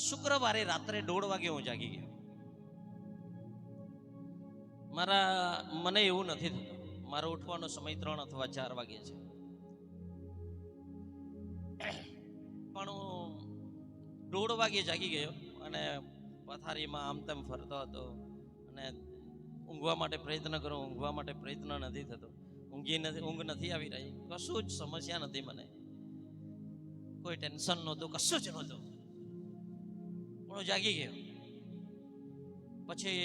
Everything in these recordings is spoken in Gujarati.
શુક્રવારે રાત્રે 1:30 વાગે હું જાગી ગયો. મને એવું નથી થતું. મારો ઉઠવાનો સમય 3 અથવા 4 વાગે છે, પણ હું 1:30 વાગે જાગી ગયો અને પથારીમાં આમ તેમ ફરતો હતો અને ઊંઘવા માટે પ્રયત્ન કરો, ઊંઘવા માટે પ્રયત્ન નથી થતો. ઊંઘ નથી આવી રહી. કશું જ સમસ્યા નથી, મને કોઈ ટેન્શન નહોતું, કશું જ નહોતું, પણ હું જાગી ગયો. પછી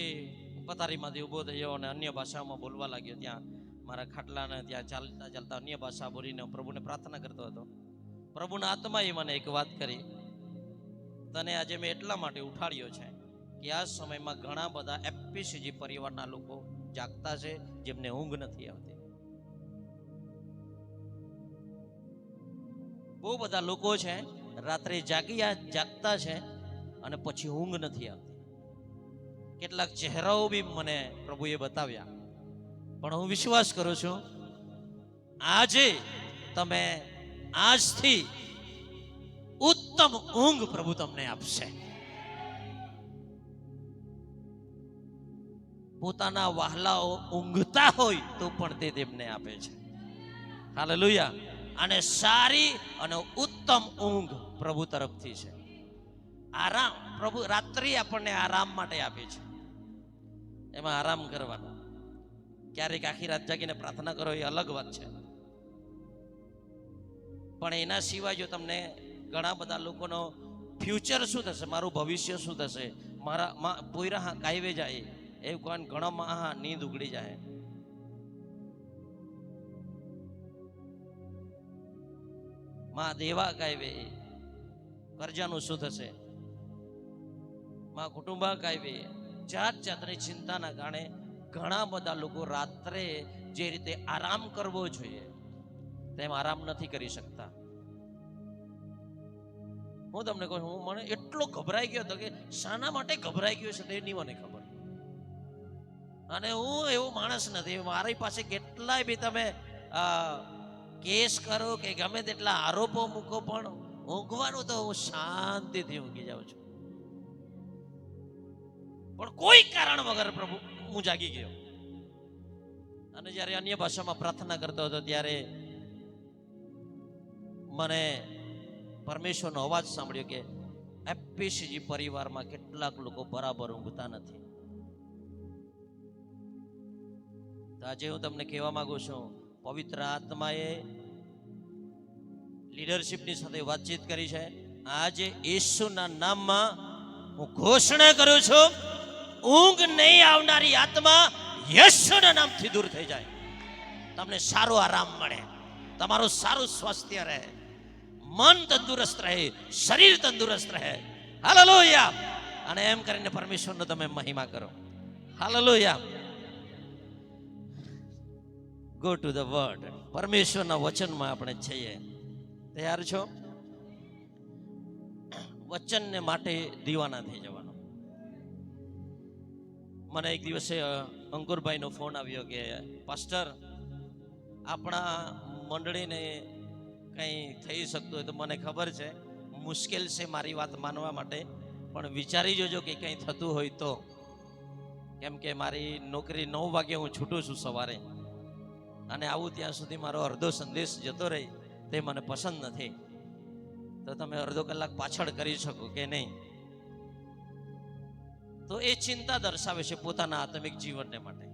પથારીમાંથી ઊભો થયો અને અન્ય ભાષામાં બોલવા લાગ્યો. ત્યાં મારા ખાટલાને ત્યાં ચાલતા ચાલતા અન્ય ભાષા બોલીને પ્રભુને પ્રાર્થના કરતો હતો. પ્રભુના આત્માએ મને એક વાત કરી, તને આજે મેં એટલા માટે ઉઠાડ્યો છે કે આ સમયમાં ઘણા બધા એફપીસીજી પરિવારના લોકો જાગતા છે, જેમને ઊંઘ નથી આવતી. બહુ બધા લોકો છે રાત્રે જાગતા છે અને પછી ઊંઘ નથી આવતી. કેટલાક ચહેરાઓ બી મને પ્રભુએ બતાવ્યા, પણ હું વિશ્વાસ કરું છું આજે તમે આજથી ઉત્તમ ઊંઘ પ્રભુ તમને આપશે. પોતાના વહાલાઓ ઊંઘતા હોય તો પણ તે તેમને આપે છે. હાલેલુયા. અને સારી અને ઉત્તમ ઊંઘ પ્રભુ તરફથી છે. આરામ પ્રભુ રાત્રિ આપણને આરામ માટે આપે છે. એમાં આરામ કરવાનો. ક્યારેક આખી રાત જાગીને પ્રાર્થના કરો એ અલગ વાત છે, પણ એના સિવાય જો તમને ઘણા બધા લોકોનો ફ્યુચર શું થશે, મારું ભવિષ્ય શું થશે, મારા પોયરા કાયવે જાય એવું કોણ, ઘણા નીંદ ઉગડી જાય. માં દેવા કાયવે કરજાનું શું થશે, માં કુટુંબા કાયવે જાત જાતની ચિંતાના કારણે ઘણા બધા લોકો રાત્રે જે રીતે આરામ કરવો જોઈએ તેમ આરામ નથી કરી શકતા. હું તમને કહું, હું મને એટલો ગભરાઈ ગયો હતો કે શાના માટે ગભરાઈ ગયો છે તેની મને ખબર. અને હું એવો માણસ નથી, મારી પાસે કેટલાય બી તમે કેસ કરો કે ગમે તેટલા આરોપો મૂકો, પણ ઊંઘવાનું તો હું શાંતિથી ઊંઘી જાઉં છું. પણ કોઈ કારણ વગર પ્રભુ હું જાગી ગયો. અને જ્યારે અન્ય ભાષામાં પ્રાર્થના કરતો હતો ત્યારે મને પરમેશ્વરનો અવાજ સાંભળ્યો કે એફપીસીજી પરિવારમાં કેટલાક લોકો બરાબર ઊંઘતા નથી. તો આજે હું તમને કહેવા માંગુ છું, પવિત્ર આત્માએ લીડરશિપની સાથે વાતચીત કરી છે. આજે યેશુના નામમાં હું ઘોષણા કરું છું, ઊંઘ નહીં આવનારી આત્મા યેશુના નામથી દૂર થઈ જાય. તમને સારો આરામ મળે, તમારું સારું સ્વાસ્થ્ય રહે, મન તંદુરસ્ત રહે, શરીર તંદુરસ્ત રહે. હાલેલુયા. અને એમ કરીને પરમેશ્વરનો તમે મહિમા કરો. Hallelujah. Go to the word. પરમેશ્વરના વચનમાં આપણે છીએ. તૈયાર છો? વચનને માટે દીવાના થઈ જવાનો. મને એક દિવસે અંકુરભાઈનો ફોન આવ્યો કે પાસ્ટર, આપણા મંડળીને કંઈ થઈ શકતું હોય તો મને ખબર છે મુશ્કેલ છે મારી વાત માનવા માટે, પણ વિચારી જોજો કે કંઈ થતું હોય તો. કેમ કે મારી નોકરી 9 વાગે હું છૂટું છું સવારે, અને આવું ત્યાં સુધી મારો અડધો સંદેશ જતો રહે તે મને પસંદ નથી. તો તમે અડધો કલાક પાછળ કરી શકો કે નહીં? તો એ ચિંતા દર્શાવે છે પોતાના આત્મિક જીવનને માટે.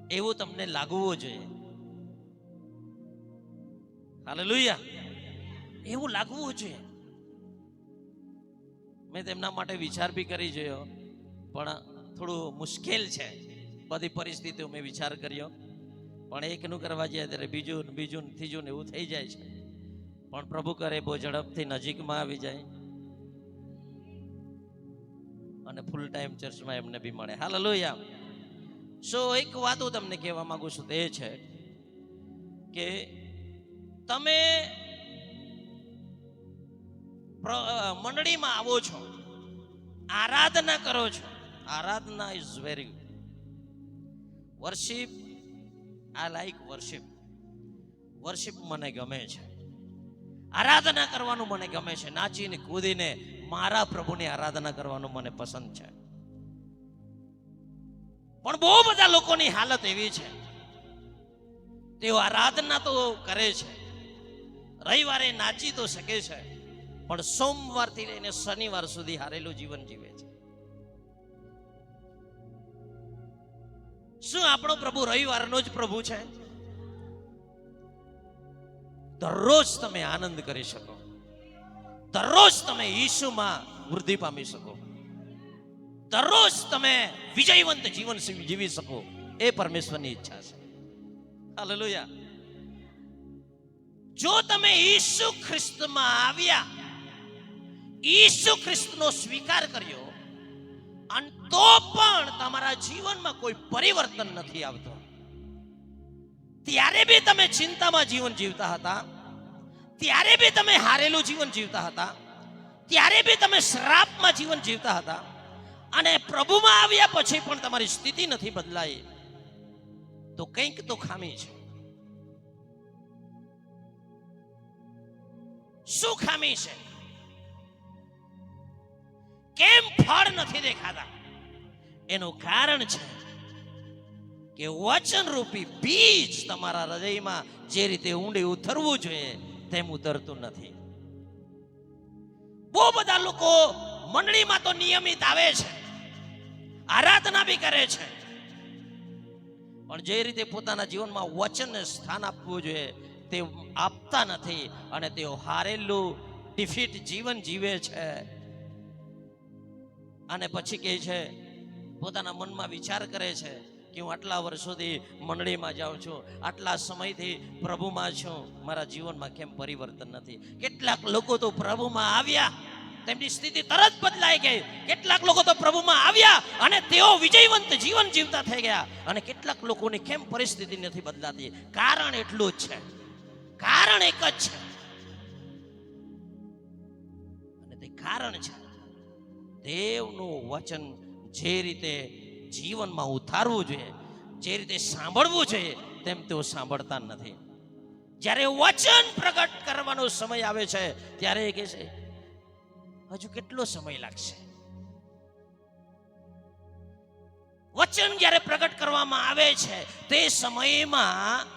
એવું તમને લાગવું જોઈએ. હાલેલુયા. એવું લાગવું જોઈએ. મેં તેમના માટે વિચાર બી કરી જોયો, પણ થોડું મુશ્કેલ છે. બધી પરિસ્થિતિઓ મેં વિચાર કર્યો, પણ એકનું કરવા જાય ત્યારે બીજું ત્રીજું એવું થઈ જાય છે. પણ પ્રભુ કરે બહુ ઝડપથી નજીકમાં આવી જાય અને ફૂલ ટાઈમ ચર્ચમાં એમને બી મળે. હાલેલુયા. સો એક વાત હું તમને કહેવા માંગુ છું, તે છે કે તમે મંડળીમાં આવો છો, આરાધના કરો છો. આરાધના is very good. Worship, I like worship. Worship મને ગમે છે. આરાધના કરવાનું મને ગમે છે. નાચીને કૂદીને મારા પ્રભુની આરાધના કરવાનું મને પસંદ છે. પણ બહુ બધા લોકોની હાલત એવી છે, તેઓ આરાધના તો કરે છે, રવિવારે નાચી તો શકે છે, પણ સોમવારથી લઈને શનિવાર સુધી હારેલું જીવન જીવે છે. શું આપણો પ્રભુ રવિવારનો જ પ્રભુ છે? દરરોજ તમે આનંદ કરી શકો, દરરોજ તમે ઈસુમાં વૃદ્ધિ પામી શકો, દરરોજ તમે વિજયવંત જીવન જીવી શકો, એ પરમેશ્વરની ઈચ્છા છે. હાલેલુયા. જો તમે ઈસુ ખ્રિસ્તમાં આવ્યા, ઈસુ ખ્રિસ્તનો સ્વીકાર કર્યો, અને તો પણ તમારા જીવનમાં કોઈ પરિવર્તન નથી આવતો, ત્યારે બી તમે ચિંતામાં જીવન જીવતા હતા, ત્યારે બી તમે હારેલું જીવન જીવતા હતા, ત્યારે બી તમે શ્રાપમાં જીવન જીવતા હતા, અને પ્રભુમાં આવ્યા પછી પણ તમારી સ્થિતિ નથી બદલાઈ, તો કંઈક તો ખામી છે. શું ખામી છે? કેમ ફળ નથી દેખાતા? એનું કારણ છે કે વચન રૂપી બીજ તમારા હૃદયમાં જે રીતે ઊંડે ઉતરવું જોઈએ તેમ ઉતરતું નથી. બહુ બધા લોકો મંડળીમાં તો નિયમિત આવે છે, આરાધના બી કરે છે, પણ જે રીતે પોતાના જીવનમાં વચનને સ્થાન આપવું જોઈએ તે આપતા નથી, અને તેઓ હારેલું ડિફીટ જીવન જીવે છે. અને પછી કહે છે, પોતાના મનમાં વિચાર કરે છે કે હું આટલા વર્ષોથી મંડળીમાં જાઉં છું, આટલા સમયથી પ્રભુમાં છું, મારા જીવનમાં કેમ પરિવર્તન નથી? કેટલાક લોકો તો પ્રભુમાં આવ્યા, તેમની સ્થિતિ તરત બદલાઈ ગઈ. કેટલાક લોકો તો પ્રભુમાં આવ્યા અને તેઓ વિજયવંત જીવન જીવતા થઈ ગયા, અને કેટલાક લોકોની કેમ પરિસ્થિતિ નથી બદલાતી? કારણ એટલું જ છે, કારણ એક જ છે, અને તે કારણ છે દેવનું વચન જે રીતે જીવનમાં ઉતારવું જોઈએ, જે રીતે સાંભળવું જોઈએ, તેમ તેઓ સાંભળતા નથી. જ્યારે વચન પ્રગટ કરવાનો સમય આવે છે ત્યારે એ કહે છે હજુ કેટલો સમય લાગશે? વચન જ્યારે પ્રગટ કરવામાં આવે છે તે સમયમાં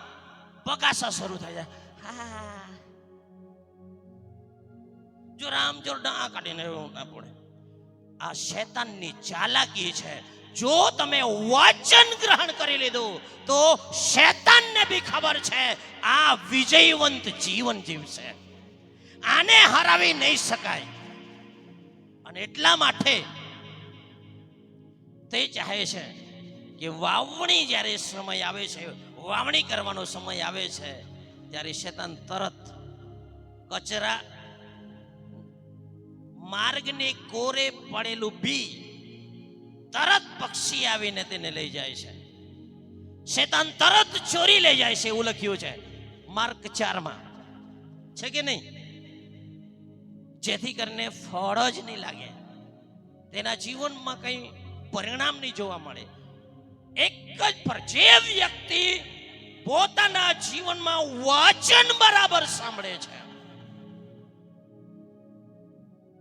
બગાસા શરૂ થાય છે. હા, જો રામ જોરડા કાઢીને ના પડે. આ શૈતાનની ચાલાકી છે. જો તમે વચન ગ્રહણ કરી લીધું તો શૈતાનને બી ખબર છે આ વિજયવંત જીવન જીવશે, આને હરાવી નહીં શકાય. અને એટલા માટે તે ચાહે છે કે વાવણી જ્યારે સમય આવે છે, વાવણી કરવાનો સમય આવે છે, ત્યારે શૈતાન તરત કચરા માર્ગને કોરે પડેલું બી તરત પક્ષી આવીને તેને લઈ જાય છે. શૈતાન તરત ચોરી લઈ જાય છે, એવું લખ્યું છે માર્ક 4 છે કે નહીં? જેથી કરીને ફળ જ નહીં લાગે, તેના જીવનમાં કઈ પરિણામ નહીં જોવા મળે. એક જ પર જે વ્યક્તિ પોતાના જીવનમાં વચન બરાબર સાંભળે છે,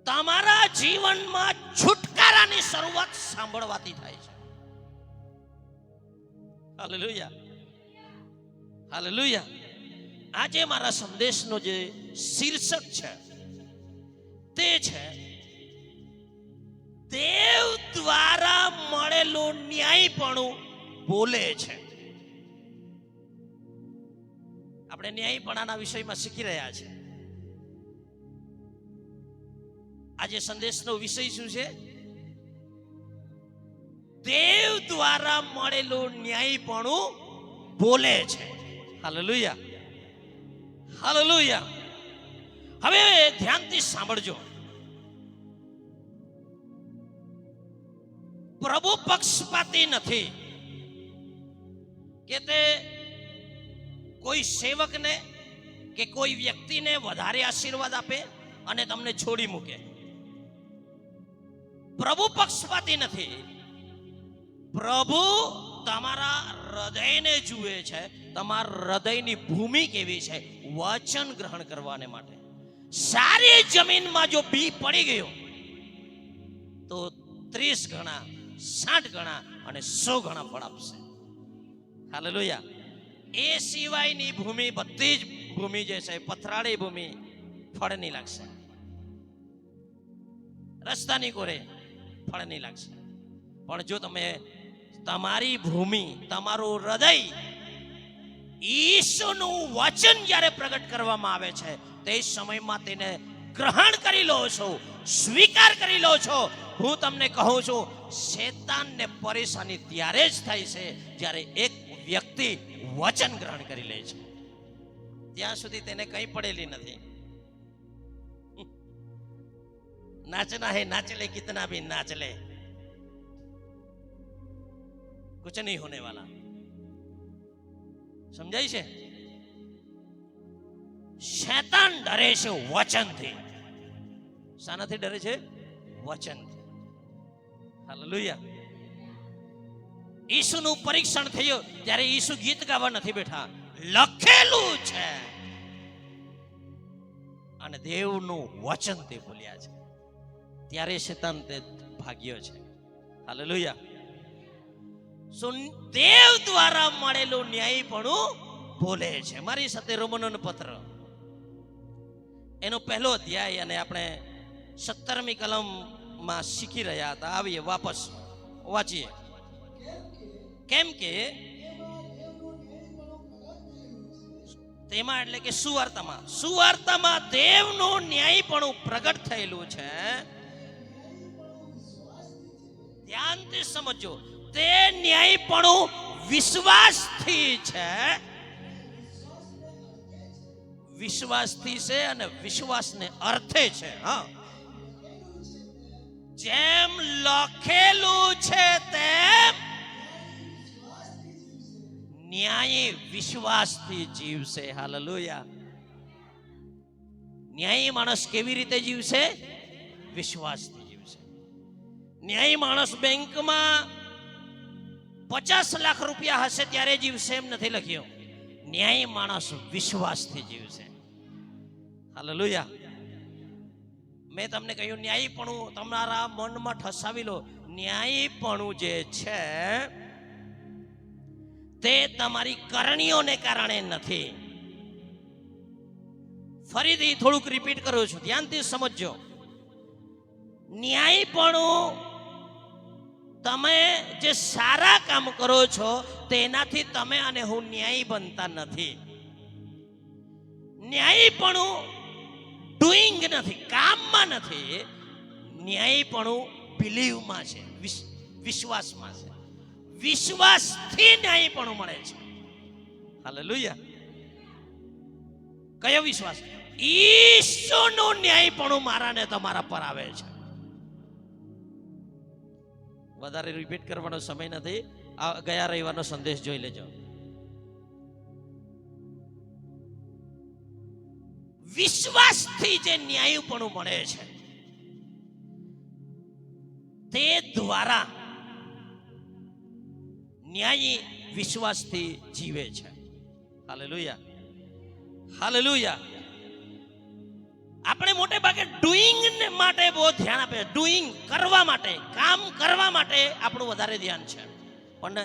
તમારા જીવનમાં છુટકારાની શરૂઆત સાંભળવાથી થાય છે. Hallelujah, hallelujah. આજે મારા સંદેશનો જે શીર્ષક છે તે છે દેવ દ્વારા મળેલું ન્યાયપણું બોલે છે. આપણે ન્યાયપણાના વિષયમાં શીખી રહ્યા છે. આજે સંદેશનો વિષય શું છે? દેવ દ્વારા મળેલું ન્યાયપણું બોલે છે. Hallelujah, hallelujah. હવે ધ્યાનથી સાંભળજો. પ્રભુ પક્ષપાતી નથી કે તે કોઈ સેવકને કે કોઈ વ્યક્તિને વધારે આશીર્વાદ આપે અને તમને છોડી મૂકે. પ્રભુ પક્ષપાતી નથી. પ્રભુ તમારા હૃદયને જુએ છે, તમારા હૃદયની ભૂમિ કેવી છે વચન ગ્રહણ કરવાને માટે. સારી જમીનમાં જો બી પડી ગયો તો 30 ગણા, 60 ગણા અને 100 ગણા ફળ આપશે. હાલેલુયા. એ સિવાયની ભૂમિ, બધી જ ભૂમિ જે છે પથરાળી ભૂમિ, ફળ નહીં લાગશે. રસ્તાની કોરે ફળ નહીં લાગશે. પણ જો તમે તમારી ભૂમિ, તમારું હૃદય ઈસુનું વચન જ્યારે પ્રગટ કરવામાં આવે છે તે સમયમાં તેને ગ્રહણ કરી લો છો, સ્વીકાર કરી લો છો, હું તમને કહું છું શેતાનને પરેશાની ત્યારે જ થાય છે જ્યારે એક વ્યક્તિ વચન ગ્રહણ કરી લે છે. ત્યાં સુધી તેને કંઈ પડેલી નથી. नाचना है नाच ले, कितना भी नाच ले, कुछ नहीं होने वाला. समझाई છે? શેતાન ડરે છે વચનથી. શાનાથી ડરે છે? વચનથી. હાલેલુયા. ઈસુનું પરીક્ષણ થયું ત્યારે ઈસુ ગીત ગાવા નથી બેઠા, લખેલું છે અને દેવનું વચન તે બોલ્યા છે. ત્યારે શેતાન તે ભાગ્યો છે. હાલેલુયા. દેવ દ્વારા મળેલું ન્યાયપણું બોલે છે. મારી સાથે રોમનોનો પત્ર એનો પહેલો અધ્યાય અને આપણે 17મી કલમમાં શીખી રહ્યા હતા. આવીએ વાપસ વાંચીએ. કેમ કે તેમાં એટલે કે સુવાર્તામાં દેવનું ન્યાયપણું પ્રગટ થયેલું છે. ધ્યાનથી સમજો, તે ન્યાયપણું વિશ્વાસથી છે. વિશ્વાસથી છે અને વિશ્વાસને અર્થે છે. હા, જેમ લખેલું છે તેમ ન્યાયી વિશ્વાસથી જીવશે. હાલેલુયા. ન્યાયી માણસ કેવી રીતે જીવશે? વિશ્વાસથી જીવશે. ન્યાયી માણસ બેંકમાં 50 લાખ રૂપિયા હશે ત્યારે જીવશે એમ નથી લખ્યું. ન્યાયી માણસ વિશ્વાસથી જીવશે. હાલેલુયા. મેં તમને કહ્યું ન્યાયીપણું તમારા મનમાં ઠસાવી લો. ન્યાયીપણું જે છે તે તમારી કરણીઓને કારણે નથી. ફરીથી થોડુંક રિપીટ કરું છું, ધ્યાનથી સમજજો. ન્યાયીપણું તમે જે સારા કામ કરો છો તેનાથી તમે અને હું ન્યાયી બનતા નથી. ન્યાયીપણું ડુઈંગ નથી, કામમાં નથી. ન્યાયીપણું બિલીવમાં છે, વિશ્વાસમાં છે. વિશ્વાસથી ન્યાયીપણું મળે છે. હાલેલુયા. કયો વિશ્વાસ? ઈસુનું ન્યાયીપણું મારા ને તમારા પર આવે છે. વધારે રિપીટ કરવાનો સમય નથી. ગયા રવિવારનો સંદેશ જોઈ લેજો. વિશ્વાસથી જે ન્યાયીપણું મળે છે તે દ્વારા ન્યાયી વિશ્વાસથી જીવે છે. હાલેલુયા. હાલેલુયા. આપણે મોટે ભાગે ડુઈંગ માટે બહુ ધ્યાન આપે. ડુઈંગ કરવા માટે, કામ કરવા માટે આપણું વધારે ધ્યાન છે. પણ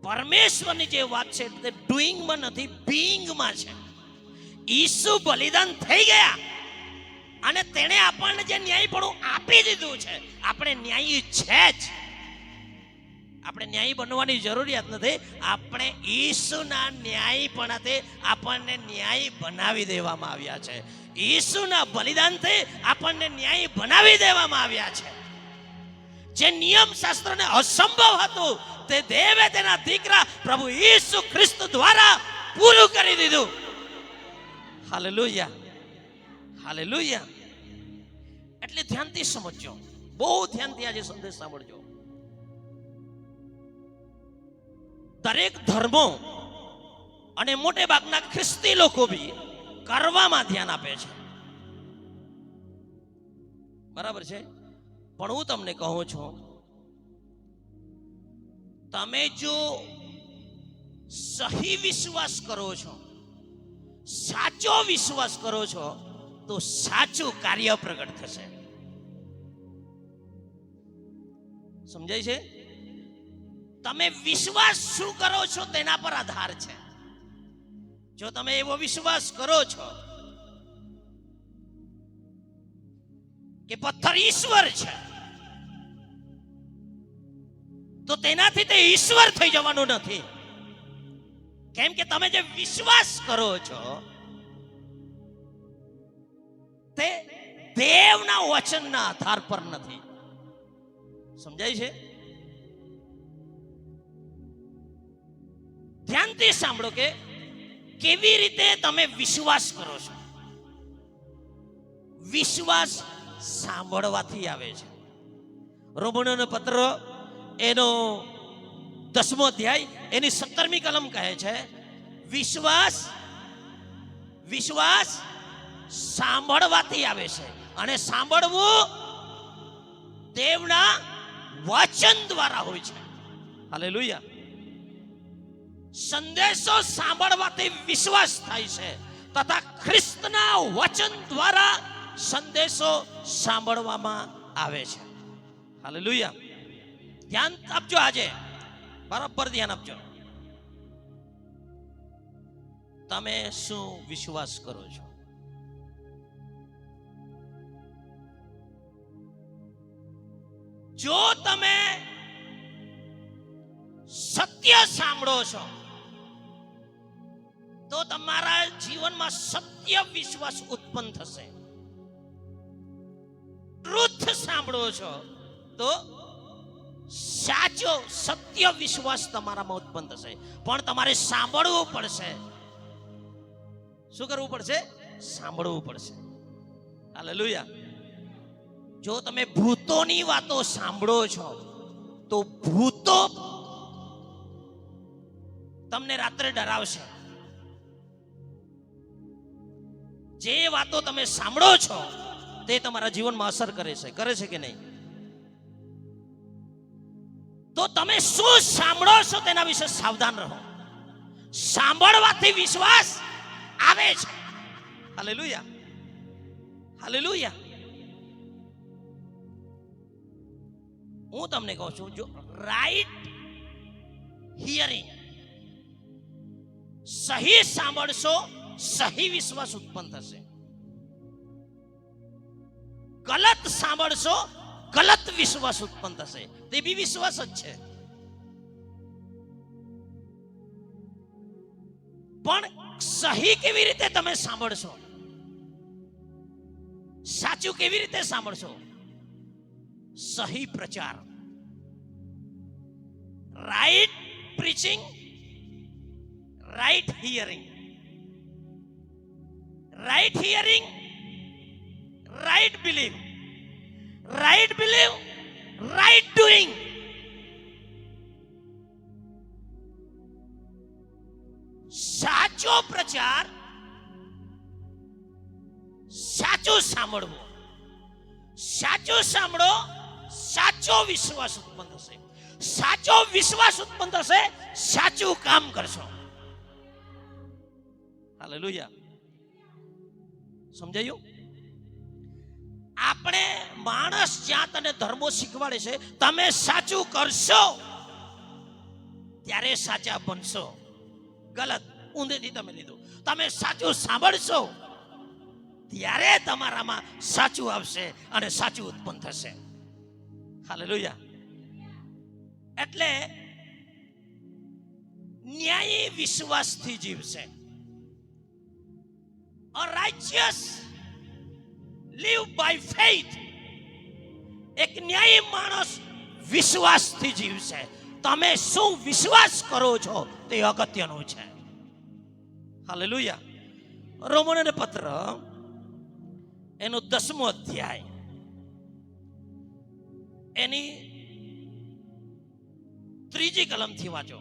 પરમેશ્વરની જે વાત છે તે ડુઈંગમાં નથી, બીઈંગમાં છે. ઈસુ બલિદાન થઈ ગયા અને તેણે આપણને જે ન્યાયીપણું આપી દીધું છે. આપણે ન્યાયી છે જ. આપણે ન્યાયી બનવાની જરૂરિયાત નથી. આપણે ઈસુના ન્યાયીપણાથી આપણને ન્યાયી બનાવી દેવામાં આવ્યા છે. ઈસુના બલિદાનથી આપણને ન્યાયી બનાવી દેવામાં આવ્યા છે. જે નિયમ શાસ્ત્રને અસંભવ હતું તે દેવે તેના દીકરા પ્રભુ ઈસુ ખ્રિસ્ત દ્વારા પૂરું કરી દીધું. હાલેલુયા. હાલેલુયા. એટલે ધ્યાનથી સમજજો, બહુ ધ્યાનથી આજે સંદેશ સાંભળજો. દરેક ધર્મો અને મોટે ભાગના ખ્રિસ્તી લોકો બી કરવામાં ધ્યાન આપે છે. બરાબર છે. પણ હું તમને કહું છું, તમે જો સહી વિશ્વાસ કરો છો, સાચો વિશ્વાસ કરો છો તો સાચું કાર્ય પ્રગટ થશે. સમજાય છે? તમે વિશ્વાસ શું કરો છો તેના પર આધાર છે. જો તમે એવો વિશ્વાસ કરો છો કે પથ્થર ઈશ્વર છે, તો તેનાથી તે ઈશ્વર થઈ જવાનું નથી. કેમ કે તમે જે વિશ્વાસ કરો છો તે દેવના વચનના આધાર પર નથી. સમજાય છે? ધ્યાનથી સાંભળો કે કેવી રીતે તમે વિશ્વાસ કરો છો. વિશ્વાસ સાંભળવાથી આવે છે. રોમનોનો પત્ર એનો 10મો અધ્યાય એની 17મી કલમ કહે છે, વિશ્વાસ સાંભળવાથી આવે છે, અને સાંભળવું દેવના વચન દ્વારા હોય છે. હાલેલુયા. સંદેશો સાંભળવાથી વિશ્વાસ થાય છે, તથા ખ્રિસ્તના વચન દ્વારા સંદેશો સાંભળવામાં આવે છે. હાલેલુયા. ધ્યાન આપજો, આજે બરાબર ધ્યાન આપજો. તમે શું વિશ્વાસ કરો છો? જો તમે સત્ય સાંભળો છો તો તમારા જીવનમાં સત્ય વિશ્વાસ ઉત્પન્ન થશે. ટ્રુથ સાંભળો છો તો સાચો સત્ય વિશ્વાસ તમારામાં ઉત્પન્ન થશે. પણ તમારે સાંભળવું પડશે. શું કરવું પડશે? સાંભળવું પડશે. હાલેલુયા. જો તમે ભૂતોની વાતો સાંભળો છો તો ભૂતો તમને રાત્રે ડરાવશે. જે વાતો તમે સાંભળો છો તે તમારા જીવનમાં અસર કરે છે કે નહીં? તો તમે શું સાંભળો છો તેના વિશે સાવધાન રહો. સાંભળવાથી વિશ્વાસ આવે છે. હાલેલુયા. હાલેલુયા. હું તમને કહું છું, જો રાઈટ હિયરિંગ, સહી સાંભળશો, સહી વિશ્વાસ ઉત્પન્ન થશે. ગલત સાંભળશો, ગલત વિશ્વાસ ઉત્પન્ન થશે. તે બી વિશ્વાસ જ છે, પણ સહી કેવી રીતે તમે સાંભળશો? સાચું કેવી રીતે સાંભળશો? સહી પ્રચાર, right preaching, right hearing. Right hearing, right believe, right believe, right doing. સાચો પ્રચાર, સાચું સાંભળવું. સાચું સાંભળો, સાચો વિશ્વાસ ઉત્પન્ન થશે. સાચો વિશ્વાસ ઉત્પન્ન થશે, સાચું કામ કરશો. હાલેલુયા. સમજાયું? આપણે માણસ જાત અને ધર્મો શીખવાડે છે, તમે સાચું કરશો ત્યારે સાચા બનશો. ગલત, ઊંધેથી તમે લીધું. તમે સાચું સાંભળશો ત્યારે તમારામાં સાચું આવશે અને સાચું ઉત્પન્ન થશે. હાલેલુયા. એટલે ન્યાયી વિશ્વાસથી જીવશે. A righteous live by faith. એક ન્યાયી માણસ વિશ્વાસથી જીવશે. તમે શું વિશ્વાસ કરો છો તે અગત્યનું છે. હાલેલુયા. રોમનોનો પત્ર એનો 10મો અધ્યાય એની 3જી કલમથી વાંચો.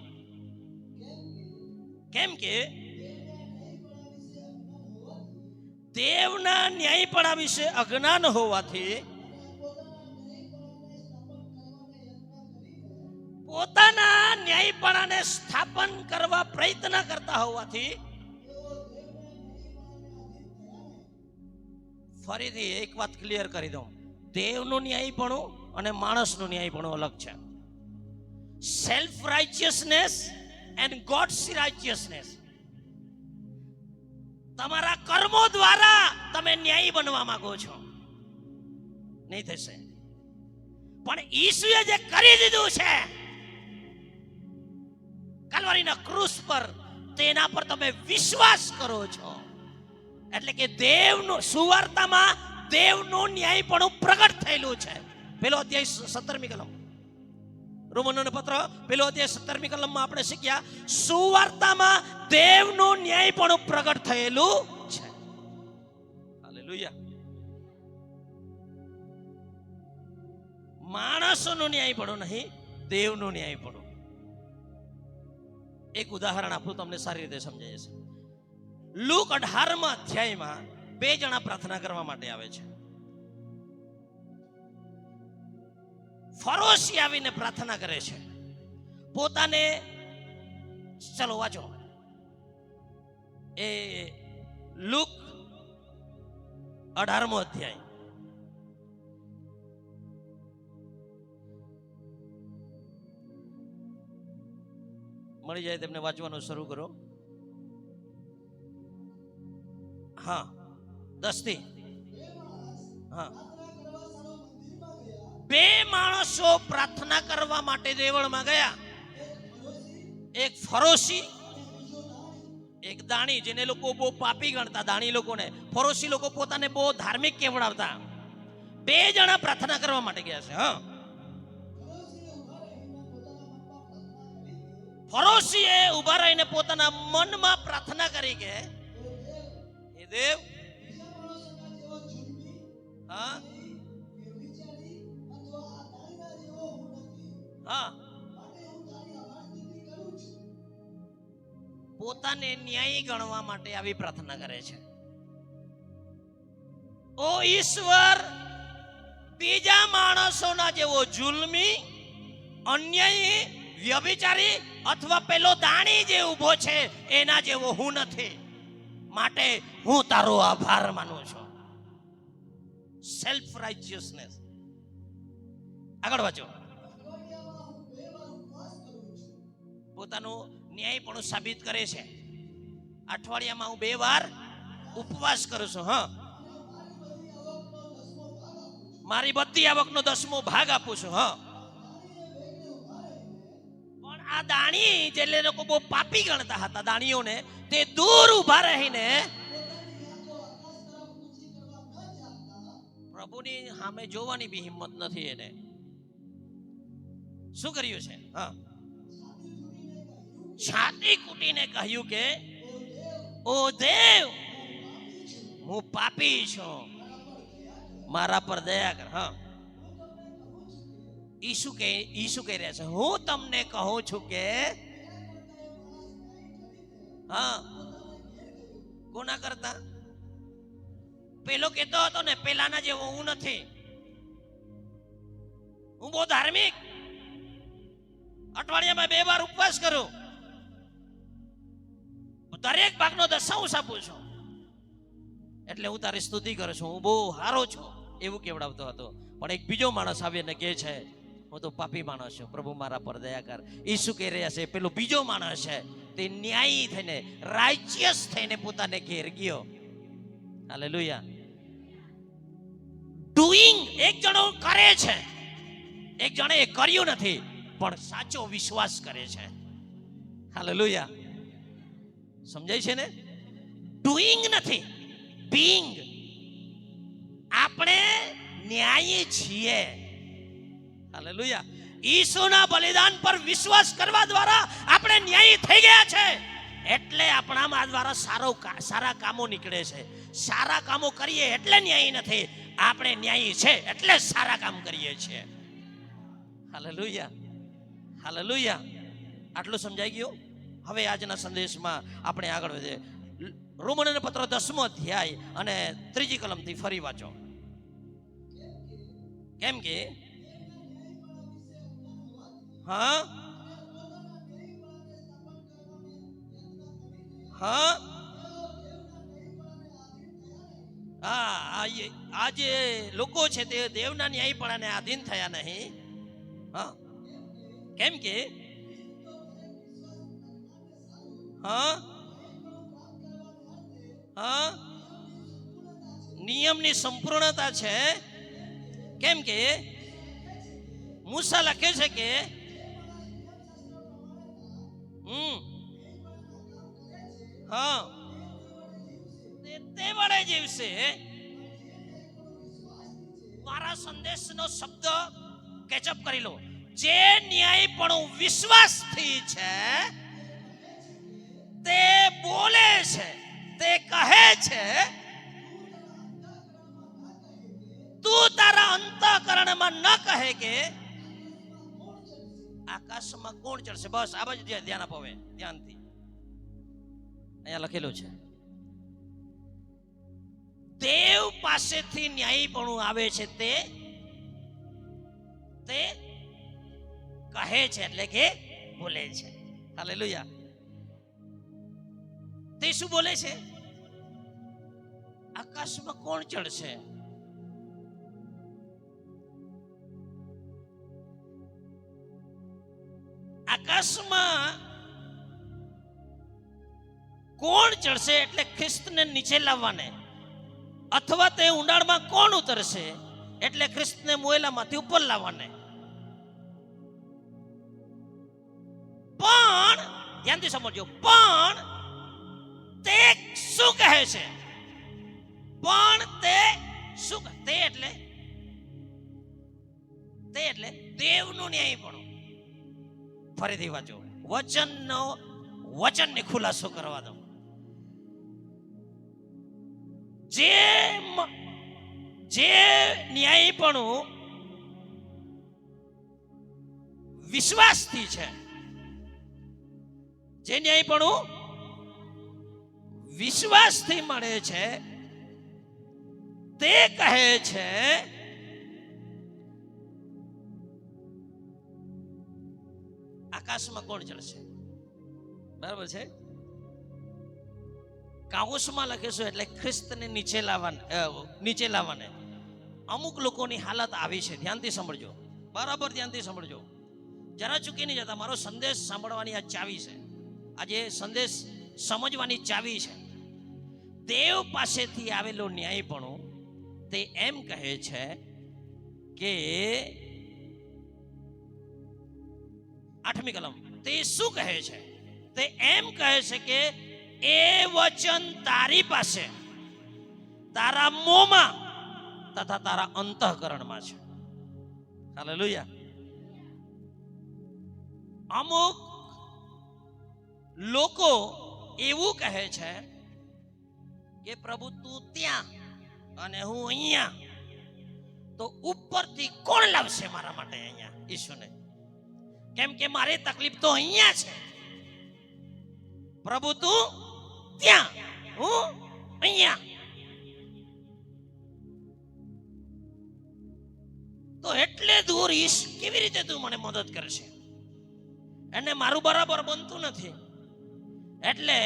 કેમ કે દેવના ન્યાયપણા વિશે અજ્ઞાન હોવાથી પોતાના ન્યાયપણાને સ્થાપન કરવા પ્રયત્ન કરતા હોવાથી, ફરીથી એક વાત ક્લિયર કરી દઉં, દેવનું ન્યાયપણું અને માણસનું ન્યાયપણું અલગ છે. Self righteousness and God's righteousness. તમારા કર્મો દ્વારા તમે ન્યાયી બનવા માંગો છો, નહીં થશે. પણ ઈસુએ જે કરી દીધું છે કલ્વરીના ક્રૂસ પર, તેના પર તમે વિશ્વાસ કરો છો એટલે કે દેવનું, સુવાર્તામાં દેવનું ન્યાયપણું પ્રગટ થયેલું છે. પેલો અધ્યાય 17મી કલમ, રોમનોનો પત્ર પેલો અધ્યાય 17મી કલમમાં આપણે શીખ્યા સુવાર્તામાં દેવનું ન્યાયપણું પ્રગટ થયેલું છે. હાલેલુયા. માણસોનું ન્યાયપણું નહીં, દેવનું ન્યાયપણું. એક ઉદાહરણ આપું, તમને સારી રીતે સમજાય છે. લુક 18મા અધ્યાયમાં 2 જણા પ્રાર્થના કરવા માટે આવે છે. ફરોશી આવીને પ્રાર્થના કરે છે. પોતાને, ચલો વાંચો એ લુક 18મો અધ્યાય. મળી જાય તેમને વાંચવાનું શરૂ કરો. હા, 10 થી. હા, 2 માણસો પ્રાર્થના કરવા માટે દેવળમાં ગયા. એક ફરોશી, એક દાણી, જેને લોકો બહુ પાપી ગણતા. દાણી લોકોને, ફરોશી લોકો પોતાને બહુ ધાર્મિક કહેવડાવતા. 2 જણા પ્રાર્થના કરવા માટે ગયા છે. હા, ફરોશીએ ઉભા રહીને પોતાના મનમાં પ્રાર્થના કરી કે હે દેવ, હા હા, પોતાને ન્યાયી ગણવા માટે આવી પ્રાર્થના કરે છે. ઓ ઈશ્વર, બીજા માણસોના જેવો જુલ્મી, અન્યાયી, વ્યભિચારી અથવા પેલો દાણી જે ઊભો છે એના જેવો હું નથી, માટે હું તારો આભાર માનું છું. સેલ્ફ રાઇચિયસનેસ. આગળ વાંચો. પોતાનું ન્યાયપણું સાબિત કરે છે. અઠવાડિયામાં હું 2 વાર ઉપવાસ કરું છું. હા, મારી બધી આવકનો 10મો ભાગ આપું છું. હા, પણ આ દાણી, જે લોકો બહુ પાપી ગણતા હતા દાણીઓને, તે દૂર ઉભા રહીને પ્રભુની સામે જોવાની બી હિંમત નથી એને. શું કર્યું છે? હા, છાતી કૂટીને કહ્યું કે ઓ દેવ, હું પાપી છું, મારા પર દયા કર. હા, ઈસુ કહી રહ્યા છે, હું તમને કહું છું કે હા, કોના કરતા? પેલો કહેતો હતો ને, પેલાના જેવો હું નથી, હું બહુ ધાર્મિક, અઠવાડિયામાં 2 વાર ઉપવાસ કરું, દરેક ભાગનો 10 આપું છું, એટલે હું તારી સ્તુતિ કરું છું, હું બહુ સારો છું, એવું કેવડાવતો હતો. પણ એક બીજો માણસ આવીને કહે છે, હું તો પાપી માણસ છું, પ્રભુ મારા પર દયા કર. ઈસુ કહી રહ્યા છે, પેલો બીજો માણસ છે તે ન્યાયી થઈને, રાઇચિયસ થઈને પોતાને ઘેર ગયો. હાલેલુયા. ડુઈંગ, એક જણો કરે છે, એક જણે એ કર્યું નથી, પણ સાચો વિશ્વાસ કરે છે. હાલેલુયા. સમજાય છે ને? ડુઈંગ નથી, બીઈંગ. આપણે ન્યાયી છીએ. હાલેલુયા. ઈસુના બલિદાન પર વિશ્વાસ કરવા દ્વારા આપણે ન્યાયી થઈ ગયા છે. એટલે આપણામાં દ્વારા સારા કામો નીકળે છે. સારા કામો કરીએ એટલે ન્યાયી નથી, આપણે ન્યાયી છે એટલે સારા કામ કરીએ છીએ. Hallelujah, hallelujah. આટલું સમજાઈ ગયું? હવે આજના સંદેશમાં આપણે આગળ વધીએ. રોમનોનો પત્ર 10મો અધ્યાય અને 3જી કલમથી ફરી વાંચો. કેમ કે હા હા આ જે લોકો છે તે દેવના ન્યાયપણાને આધીન થયા નહીં. હા, કેમ કે નિયમની સંપૂર્ણતા છે. કેમ કે મૂસા લખે છે કે તે વડે જીવશે. મારા સંદેશનો શબ્દ કેચઅપ કરી લો. જે ન્યાયપણું વિશ્વાસથી છે, તે બોલે છે, તે કહે છે, તું તારા અંતઃકરણમાં ન કહે કે આકાશમાં કોણ ચડશે. બસ આ બાજુ ધ્યાન આપો હવે ધ્યાનથી. અહીંયા લખેલું છે દેવ પાસેથી ન્યાયપણું આવે છે, તે કહે છે એટલે કે બોલે છે. હાલેલુયા. તે શું બોલે છે? આકાશમાં કોણ ચડશે? આકાશમાં કોણ ચડશે એટલે ખ્રિસ્તને નીચે લાવવાને, અથવા તે ઊંડાણમાં કોણ ઉતરશે એટલે ખ્રિસ્તને મોયલામાંથી ઉપર લાવવાને. પણ ધ્યાનથી સમજો, પણ તે શું કહે છે? પણ તે શું કહે? તે એટલે દેવનું ન્યાયપણું. ફરીથી વાંચો, વચનને ખુલાસો કરવા દો. જે ન્યાયપણું વિશ્વાસથી છે, જે ન્યાયપણું વિશ્વાસથી મળે છે, તે કહે છે આકાશમાં કોણ ચડશે. બરાબર છે. કાઉસમાં લખીશું એટલે ખ્રિસ્તને નીચે લાવવાને. અમુક લોકોની હાલત આવી છે. ધ્યાનથી સાંભળજો, બરાબર ધ્યાનથી સાંભળજો, જરા ચૂકી નહીં જતા. મારો સંદેશ સાંભળવાની આ ચાવી છે, આજે સંદેશ સમજવાની ચાવી છે. દેવ પાસેથી આવેલો ન્યાયપણું તે એમ કહે છે કે 8મી કલમ, તે શું કહે છે? તે એમ કહે છે કે એ વચન તારી પાસે, તારા મોંમાં તથા તારા અંતઃકરણમાં છે. હાલેલુયા. અમુક લોકો એવું કહે છે કે પ્રભુ તું ત્યાં અને હું અહીંયા, તો ઉપરથી કોણ લાવશે મારા માટે અહીંયા ઈશુને? કેમ કે મારી તકલીફ તો અહીંયા છે. પ્રભુ તું ત્યાં, હું અહીંયા. તો એટલે દૂર ઈશ કેવી રીતે તું મને મદદ કરશે? એને મારું બરાબર બનતું નથી. એટલે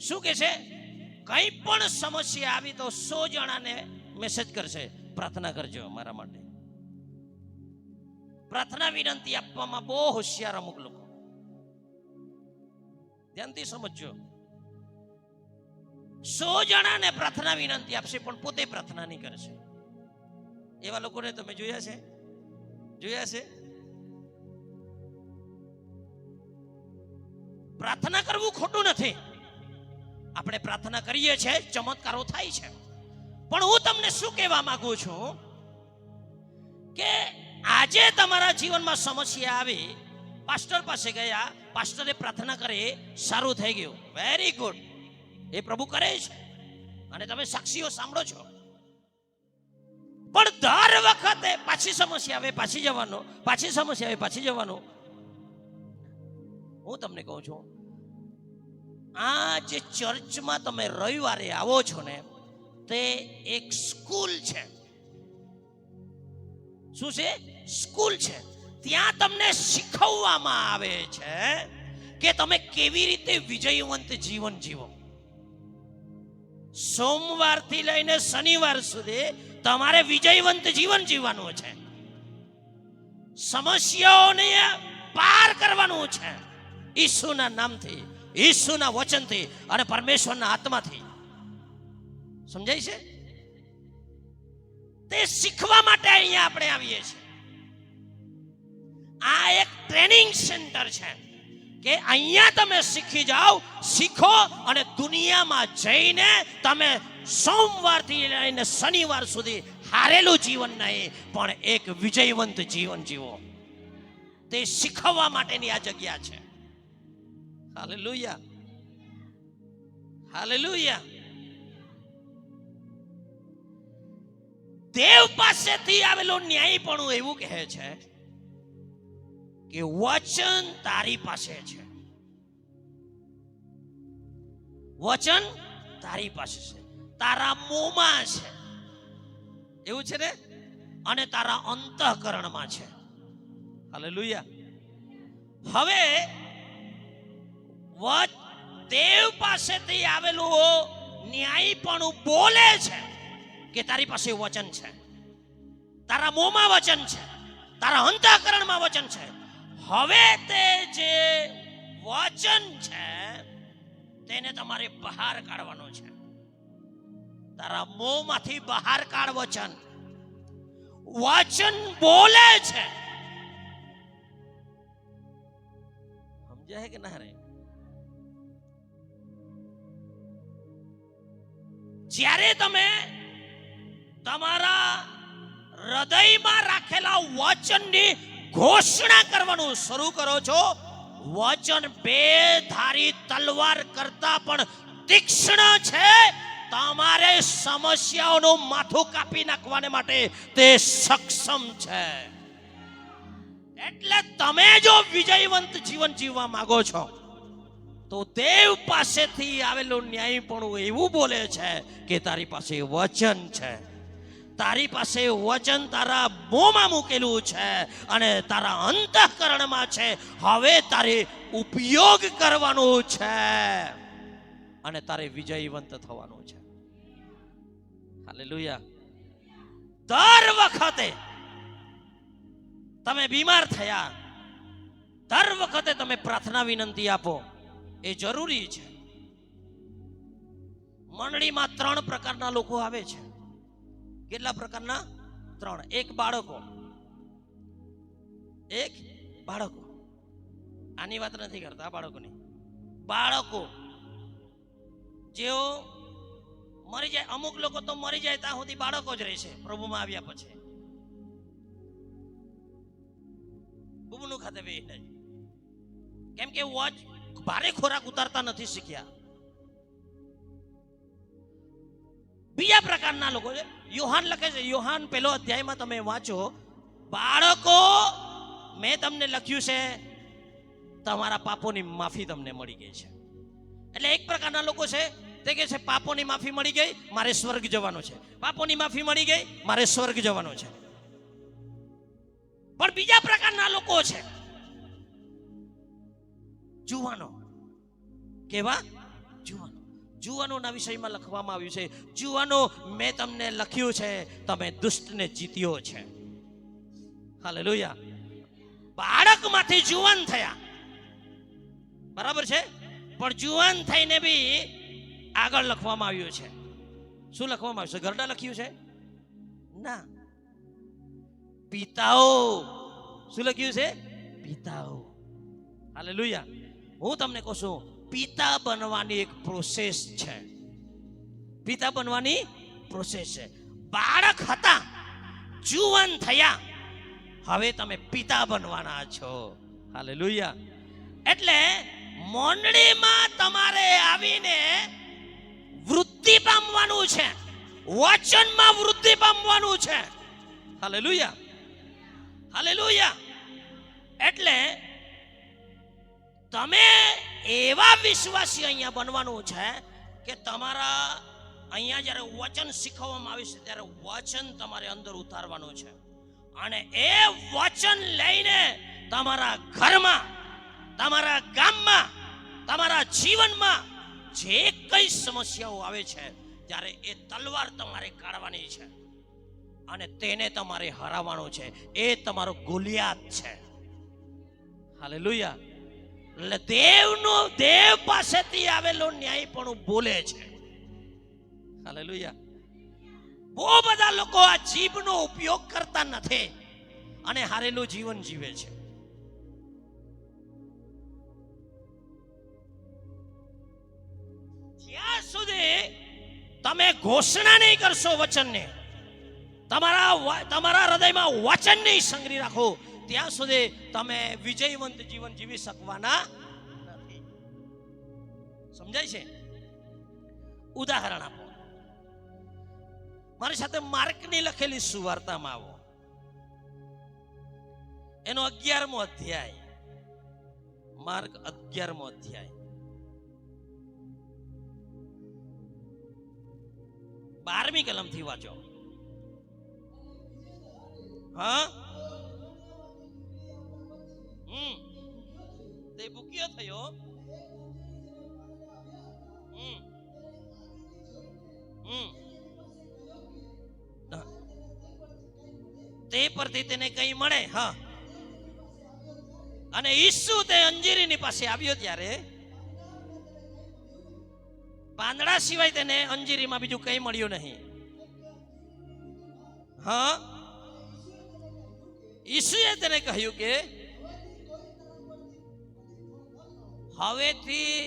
શું કે છે? કઈ પણ સમસ્યા આવી તો 100 જણાને મેસેજ કરશે, પ્રાર્થના કરજો મારા માટે. પ્રાર્થના વિનંતી આપવામાં બહુ હોશિયાર અમુક લોકો. ધ્યાનથી સમજજો. 100 જણાને પ્રાર્થના વિનંતી આપશે પણ પોતે પ્રાર્થના નહીં કરશે. એવા લોકોને તમે જોયા છે? પ્રાર્થના કરવું ખોટું નથી. આપણે પ્રાર્થના કરીએ છીએ, ચમત્કારો થાય છે. પણ હું તમને શું કહેવા માંગુ છું કે આજે તમારા જીવનમાં સમસ્યા આવી, પાસ્ટર પાસે ગયા, પાસ્ટરે પ્રાર્થના કરે, સારું થઈ ગયું, વેરી ગુડ, એ પ્રભુ કરે છે અને તમે સાક્ષીઓ સાંભળો છો. પણ દર વખતે પાછી સમસ્યા આવે પાછી જવાનું, પાછી સમસ્યા આવે પાછી જવાનું. હું તમને કહું છું, આ જે ચર્ચમાં તમે રવિવારે આવો છો ને, તે એક સ્કૂલ છે. શું છે? સ્કૂલ છે. ત્યાં તમને શીખવવામાં આવે છે કે તમે કેવી રીતે વિજયવંત જીવન જીવો. સોમવારથી લઈને શનિવાર સુધી તમારે વિજયવંત જીવન જીવવાનું છે. સમસ્યાઓને પાર કરવાનું છે ઈસુના નામથી, ઈસુના વચનથી અને પરમેશ્વરના આત્માથી. સમજાય છે? તે શીખવા માટે અહીંયા આપણે આવીએ છીએ. આ એક ટ્રેનિંગ સેન્ટર છે કે અહીંયા તમે શીખી જાઓ, શીખો અને દુનિયામાં જઈને તમે સોમવારથી લઈને શનિવાર સુધી હારેલું જીવન નહીં પણ એક વિજયવંત જીવન જીવો. તે શીખવવા માટેની આ જગ્યા છે. Hallelujah, hallelujah. દેવ પાસેથી આવેલું ન્યાયપણું એવું કહે છે કે વચન તારી પાસે છે, વચન તારી પાસે છે, તારા મોંમાં છે, એવું છે ને, અને તારા અંતઃકરણમાં છે. હાલેલુયા. હવે દેવ પાસેથી આવેલું ન્યાયપણું બોલે છે કે તારી પાસે વચન છે, તારા મોંમાં વચન છે, તારા અંતઃકરણમાં વચન છે. હવે તે જે વચન છે તેને તમારે બહાર કાઢવાનું છે. તારા મોંમાંથી બહાર કાઢ વચન. વચન બોલે છે. સમજાય કે ના રે? જ્યારે તમે તમારા હૃદયમાં રાખેલા વચનની ઘોષણા કરવાનું શરૂ કરો છો, વચન બે ધારી તલવાર કરતા પણ તીક્ષ્ણ છે. તમારે સમસ્યાઓનું માથું કાપી નાખવાને માટે તે સક્ષમ છે. એટલે તમે જો વિજયવંત જીવન જીવવા માંગો છો તો દેવ પાસેથી આવેલું ન્યાયપણું એવું બોલે છે કે તારી પાસે વચન છે, તારી પાસે વચન તારા મોંમાં મૂકેલું છે અને તારા અંતઃકરણમાં છે. હવે તારે ઉપયોગ કરવાનું છે અને તારે વિજયવંત થવાનું છે. હાલેલુયા. દર વખતે તમે બીમાર થયા, દર વખતે તમે પ્રાર્થના વિનંતી આપો, એ જરૂરી છે. મંડળીમાં 3 પ્રકારના લોકો આવે છે. કેટલા પ્રકારના? 3. એક બાળકો, એક બાળકો. આની વાત નથી કરતા, બાળકોની. બાળકો જેઓ મરી જાય, અમુક લોકો તો મરી જાય ત્યાં સુધી બાળકો જ રહેશે પ્રભુમાં આવ્યા પછી. બુબનું ખાતે બેઠા છે કેમ કે ભારે ખોરાક ઉતારતા નથી શીખ્યા. બીજા પ્રકારના લોકો છે. યોહાન લખે છે, યોહાન 1 અધ્યાયમાં તમે વાંચો, બાળકો મેં તમને લખ્યું છે તમારા પાપોની માફી તમને મળી ગઈ છે. એટલે એક પ્રકારના લોકો છે તે કહે છે પાપોની માફી મળી ગઈ, મારે સ્વર્ગ જવાનું છે. પાપોની માફી મળી ગઈ, મારે સ્વર્ગ જવાનું છે. પણ બીજા પ્રકારના લોકો છે જુવાનો. કેવા? જુવાનો. જુવાનોના વિષયમાં લખવામાં આવ્યું છે, જુવાનો મેં તમને લખ્યું છે તમે દુષ્ટને જીત્યો છે. હાલેલુયા. બાળકમાંથી જુવાન થયા, બરાબર છે, પણ જુવાન થઈને બી આગળ લખવામાં આવ્યું છે. શું લખવામાં આવ્યું છે? ગરડા લખ્યું છે? ના. પિતાઓ. શું લખ્યું છે? પિતાઓ. હાલેલુયા. હું તમને કહું છું, પિતા બનવાની એક પ્રોસેસ છે. પિતા બનવાની પ્રોસેસ છે. બાળક હતા, જુવાન થયા, હવે તમે પિતા બનવાના છો. હાલેલુયા. એટલે મંડળીમાં તમારે આવીને વૃદ્ધિ પામવાનું છે, વચનમાં વૃદ્ધિ પામવાનું છે. Hallelujah, hallelujah. એટલે તમે એવા વિશ્વાસી અહીંયા બનવાનું છે કે તમારા અહીંયા જ્યારે વચન શીખવવામાં આવે છે ત્યારે વચન તમારે અંદર ઉતારવાનું છે અને એ વચન લઈને તમારા ઘરમાં, તમારા ગામમાં, તમારા જીવનમાં જે કઈ સમસ્યાઓ આવે છે ત્યારે એ તલવાર તમારે કાઢવાની છે અને તેને તમારે હરાવવાનો છે. એ તમારો ગોલિયાત છે. હાલેલુયા. એટલે દેવ પાસેથી આવેલો ન્યાય પણ બોલે છે. હાલેલુયા. બહુ બધા લોકો આ જીભનો ઉપયોગ કરતા નથી અને હારેલું જીવન જીવે છે. જ્યાં સુધી તમે ઘોષણા નહીં કરશો વચનને, તમારા હૃદયમાં વચન નહીં સંગ્રહી રાખો, ત્યાં સુધી તમે વિજયવંત જીવન જીવી શકવાના નથી. સમજાય છે? ઉદાહરણ આપો. મારી સાથે માર્કની લખેલી સુવાર્તામાં આવો, એનો 11મો અધ્યાય. માર્ક 11મો અધ્યાય 12મી કલમથી વાંચો. હા, તે ભૂખ્યો થયો, તે પરથી તેને કઈ મળે. હા, અને ઈસુ તે અંજીરીની પાસે આવ્યો ત્યારે પાંદડા સિવાય તેને અંજીરીમાં બીજું કઈ મળ્યું નહીં. હા, ઈસુએ તેને કહ્યું કે હવેથી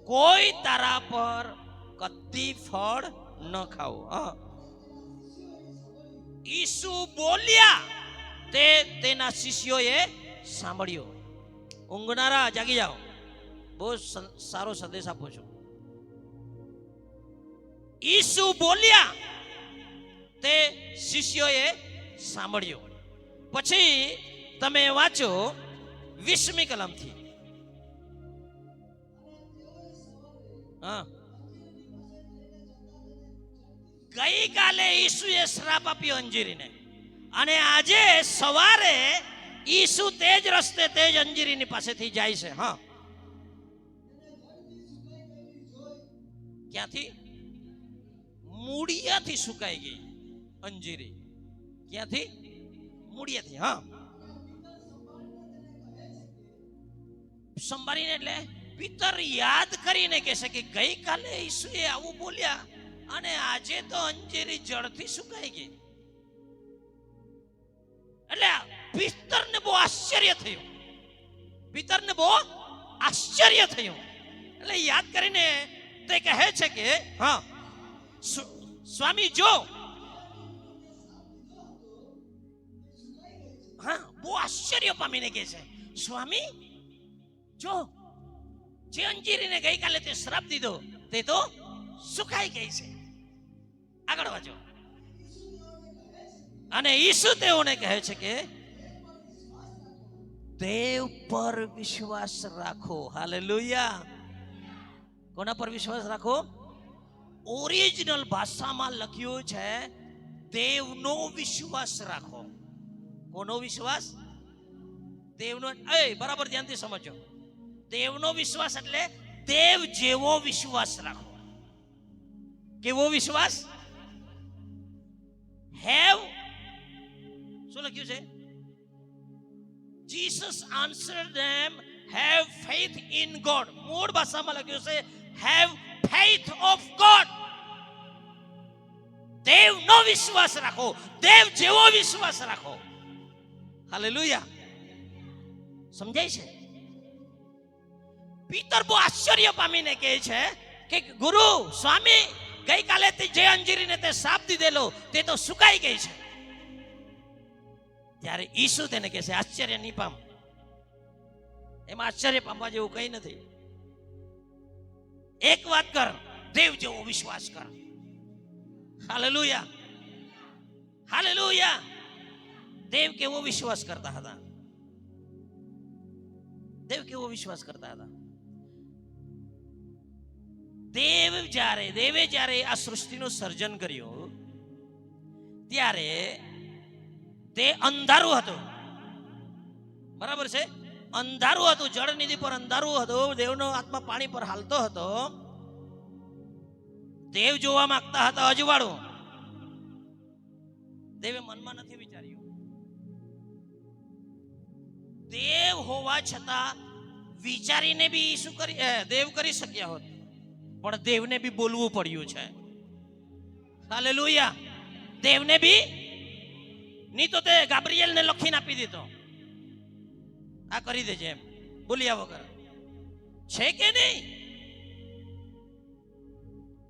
કોઈ તારા પર કદી ફળ ન ખાવું. હા, ઈસુ બોલ્યા તે તેના શિષ્યોએ સાંભળ્યું. ઊંઘનારા જાગી જાઓ. બહુ સારો સંદેશ આપો છો. ઈસુ બોલ્યા તે શિષ્યોએ સાંભળ્યું. પછી તમે વાંચો 20મી કલમથી. હા, ગઈકાલે ઈસુએ શ્રાપ આપ્યો અંજીરીને, અને આજે સવારે ઈસુ તે જ રસ્તે તે જ અંજીરીની પાસેથી જાય છે. હા, ક્યાંથી? મૂળિયાથી સુકાઈ ગઈ અંજીરી. ક્યાંથી? મૂળિયાથી. હા, સંભાળીને એટલે પિતર યાદ કરીને કહેશે કે ગઈકાલે ઈસુએ આવું બોલ્યા અને આજે તો અંજીરી જળથી સુકાઈ ગઈ. એટલે પિતરને બહુ આશ્ચર્ય થયું. પિતરને બહુ આશ્ચર્ય થયું. એટલે યાદ કરીને તે કહે છે કે હા સ્વામી જો. હા, બહુ આશ્ચર્ય પામીને કહે છે સ્વામી જો, જે અંજીરીને ગઈકાલે તે શ્રાપ દીધો તે તો સુકાઈ ગઈ છે. આગળ વાંચો. અને ઈસુ તેઓને કહે છે કે દેવ પર વિશ્વાસ રાખો. હાલેલુયા. કોના પર વિશ્વાસ રાખો? ઓરિજિનલ ભાષામાં લખ્યું છે દેવનો વિશ્વાસ રાખો. કોનો વિશ્વાસ? દેવનો. બરાબર ધ્યાનથી સમજો. દેવનો વિશ્વાસ એટલે દેવ જેવો વિશ્વાસ રાખો. કેવો વિશ્વાસ? હેવ. શું લખ્યું છે? Jesus answered them, have faith in God. મૂળ ભાષામાં લખ્યું છે have faith of God. દેવનો વિશ્વાસ રાખો, દેવ જેવો વિશ્વાસ રાખો. હાલેલુયા. સમજાય છે? પિતર બહુ આશ્ચર્ય પામીને કહે છે કે ગુરુ, સ્વામી, ગઈકાલે જે અંજીરીને તે સાપ દીધેલો તે તો સુકાઈ ગઈ છે. ત્યારે ઈસુ તેને કહે છે આશ્ચર્ય નહીં પામ. એમાં આશ્ચર્ય પામવા જેવું કઈ નથી. એક વાત કર, દેવ જેવો વિશ્વાસ કર. હાલેલુયા. હાલેલુયા. દેવ કેવો વિશ્વાસ કરતા હતા? દેવ કેવો વિશ્વાસ કરતા હતા? દેવે જ્યારે આ સૃષ્ટિનું સર્જન કર્યું ત્યારે તે અંધારું હતું. બરાબર છે? અંધારું હતું. જળનિધિ પર અંધારું હતું. દેવનો આત્મા પાણી પર હાલતો હતો. દેવ જોવા માંગતા હતા અજવાળું. દેવે મનમાં નથી વિચાર્યું. દેવ હોવા છતાં વિચારીને બી શું દેવ કરી શક્યા હોત, પણ દેવને બી બોલવું પડ્યું છે. હાલેલુયા. દેવને બી નહીં તો તે ગાબ્રિએલને લખીને આપી દીધો, આ કરી દેજે એમ, બોલ્યા વગર. છે કે નહીં?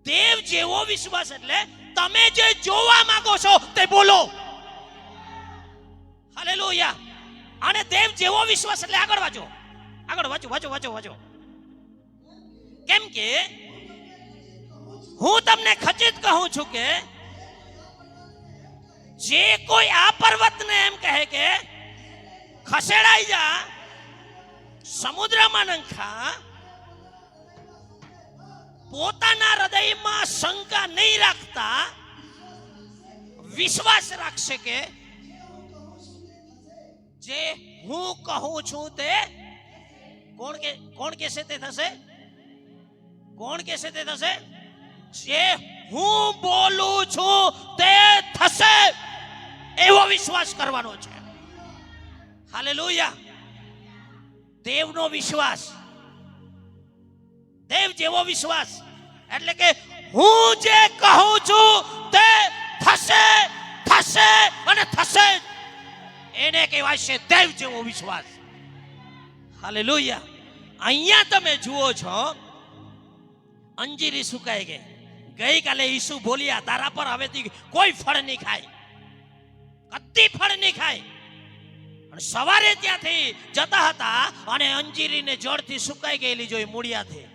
દેવ જેવો વિશ્વાસ એટલે તમે જે જોવા માંગો છો તે બોલો. હાલેલુયા. અને દેવ જેવો વિશ્વાસ એટલે આગળ વાંચો, આગળ વાંચો, વાંચો, વાંચો, વાંચો. કેમ કે હું તમને ખચિત કહું છું કે જે કોઈ આ પર્વતને એમ કહે કે ખસેડાઈ જા, સમુદ્રમાં નંખા, પોતાના હૃદયમાં શંકા નહીં રાખતા વિશ્વાસ રાખશે કે જે હું કહું છું તે કોણ કહેશે તે થશે? કોણ કહેશે તે થશે? જે હું બોલું છું તે થશે, એવો વિશ્વાસ કરવાનો છે. હાલેલુયા. દેવનો વિશ્વાસ, દેવ જેવો વિશ્વાસ એટલે કે હું જે કહું છું તે થશે, થશે અને થશે, એને કહેવાય છે દેવ જેવો વિશ્વાસ. હાલેલુયા. અહીંયા તમે જુઓ છો અંજીરી સુકાઈ ગઈ. ગઈકાલે ઈસુ બોલ્યા તારા પર હવેથી કોઈ ફળ નહીં ખાય, કદી ફળ નહીં ખાય. અને સવારે ત્યાંથી જતા હતા અને અંજીરીને જળથી સુકાઈ ગયેલી જોઈ મૂળિયાથી.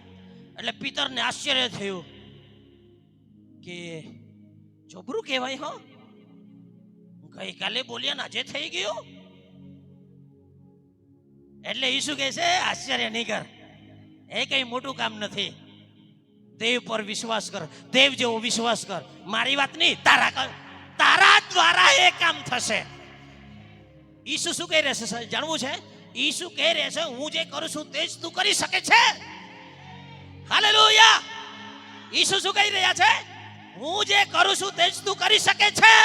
એટલે પિતરને આશ્ચર્ય થયું કે જબરું કહેવાય હો, ગઈકાલે બોલ્યા ને આજે થઈ ગયું. એટલે ઈસુ કહે છે આશ્ચર્ય નહીં કર, એ કઈ મોટું કામ નથી. દેવ પર વિશ્વાસ કર, દેવ જેવો વિશ્વાસ કર. મારી વાત નહીં, તારા દ્વારા એ કામ થશે. ઈસુ શું કહી રહેશે જાણવું છે? ઈસુ કહી રહેશે હું જે કરું છું તે જ તું કરી શકે છે. હાલેલુયા. ઈસુ શું કહી રહ્યા છે? હું જે કરું છું તે જ તું કરી શકે છે.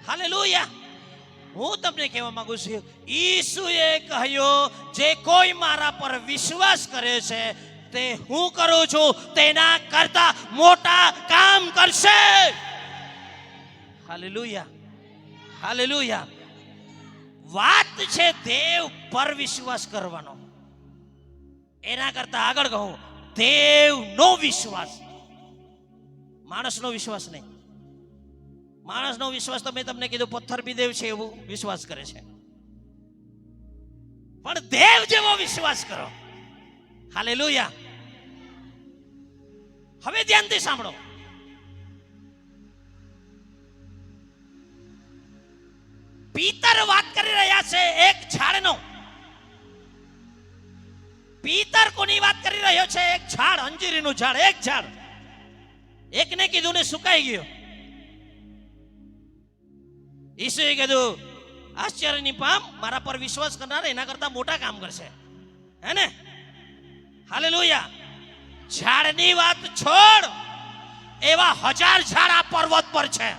હાલેલુયા. હું તમને કહેવા માંગુ છું, ઈસુએ કહ્યું જે કોઈ મારા પર વિશ્વાસ કરે છે તે હું કરું છું તેના કરતા મોટા કામ કરશે. હાલેલુયા. હાલેલુયા. વાત છે દેવ પર વિશ્વાસ કરવાનો. એના કરતા આગળ કહું દેવનો વિશ્વાસ, માણસનો વિશ્વાસ નહીં. માણસનો વિશ્વાસ તો મેં તમને કીધું પથ્થર બી દેવ છે એવું વિશ્વાસ કરે છે, પણ દેવ જેવો વિશ્વાસ કરો. હાલેલુયા. હવે ધ્યાનથી સાંભળો. પિતર વાત કરી રહ્યા છે એક ઝાડનો. પિતર કોની વાત કરી રહ્યો છે? એક ઝાડ, અંજીરીનું ઝાડ, એક ઝાડ. એકને કીધું ને સુકાઈ ગયો. ઈસુએ કીધું આશ્ચર્યની પામ, મારા પર વિશ્વાસ કરનાર એના કરતા મોટા કામ કરશે. હે ને? હાલેલુયા. ઝાડની વાત છોડ, એવા 1000 ઝાડ આ પર્વત પર છે.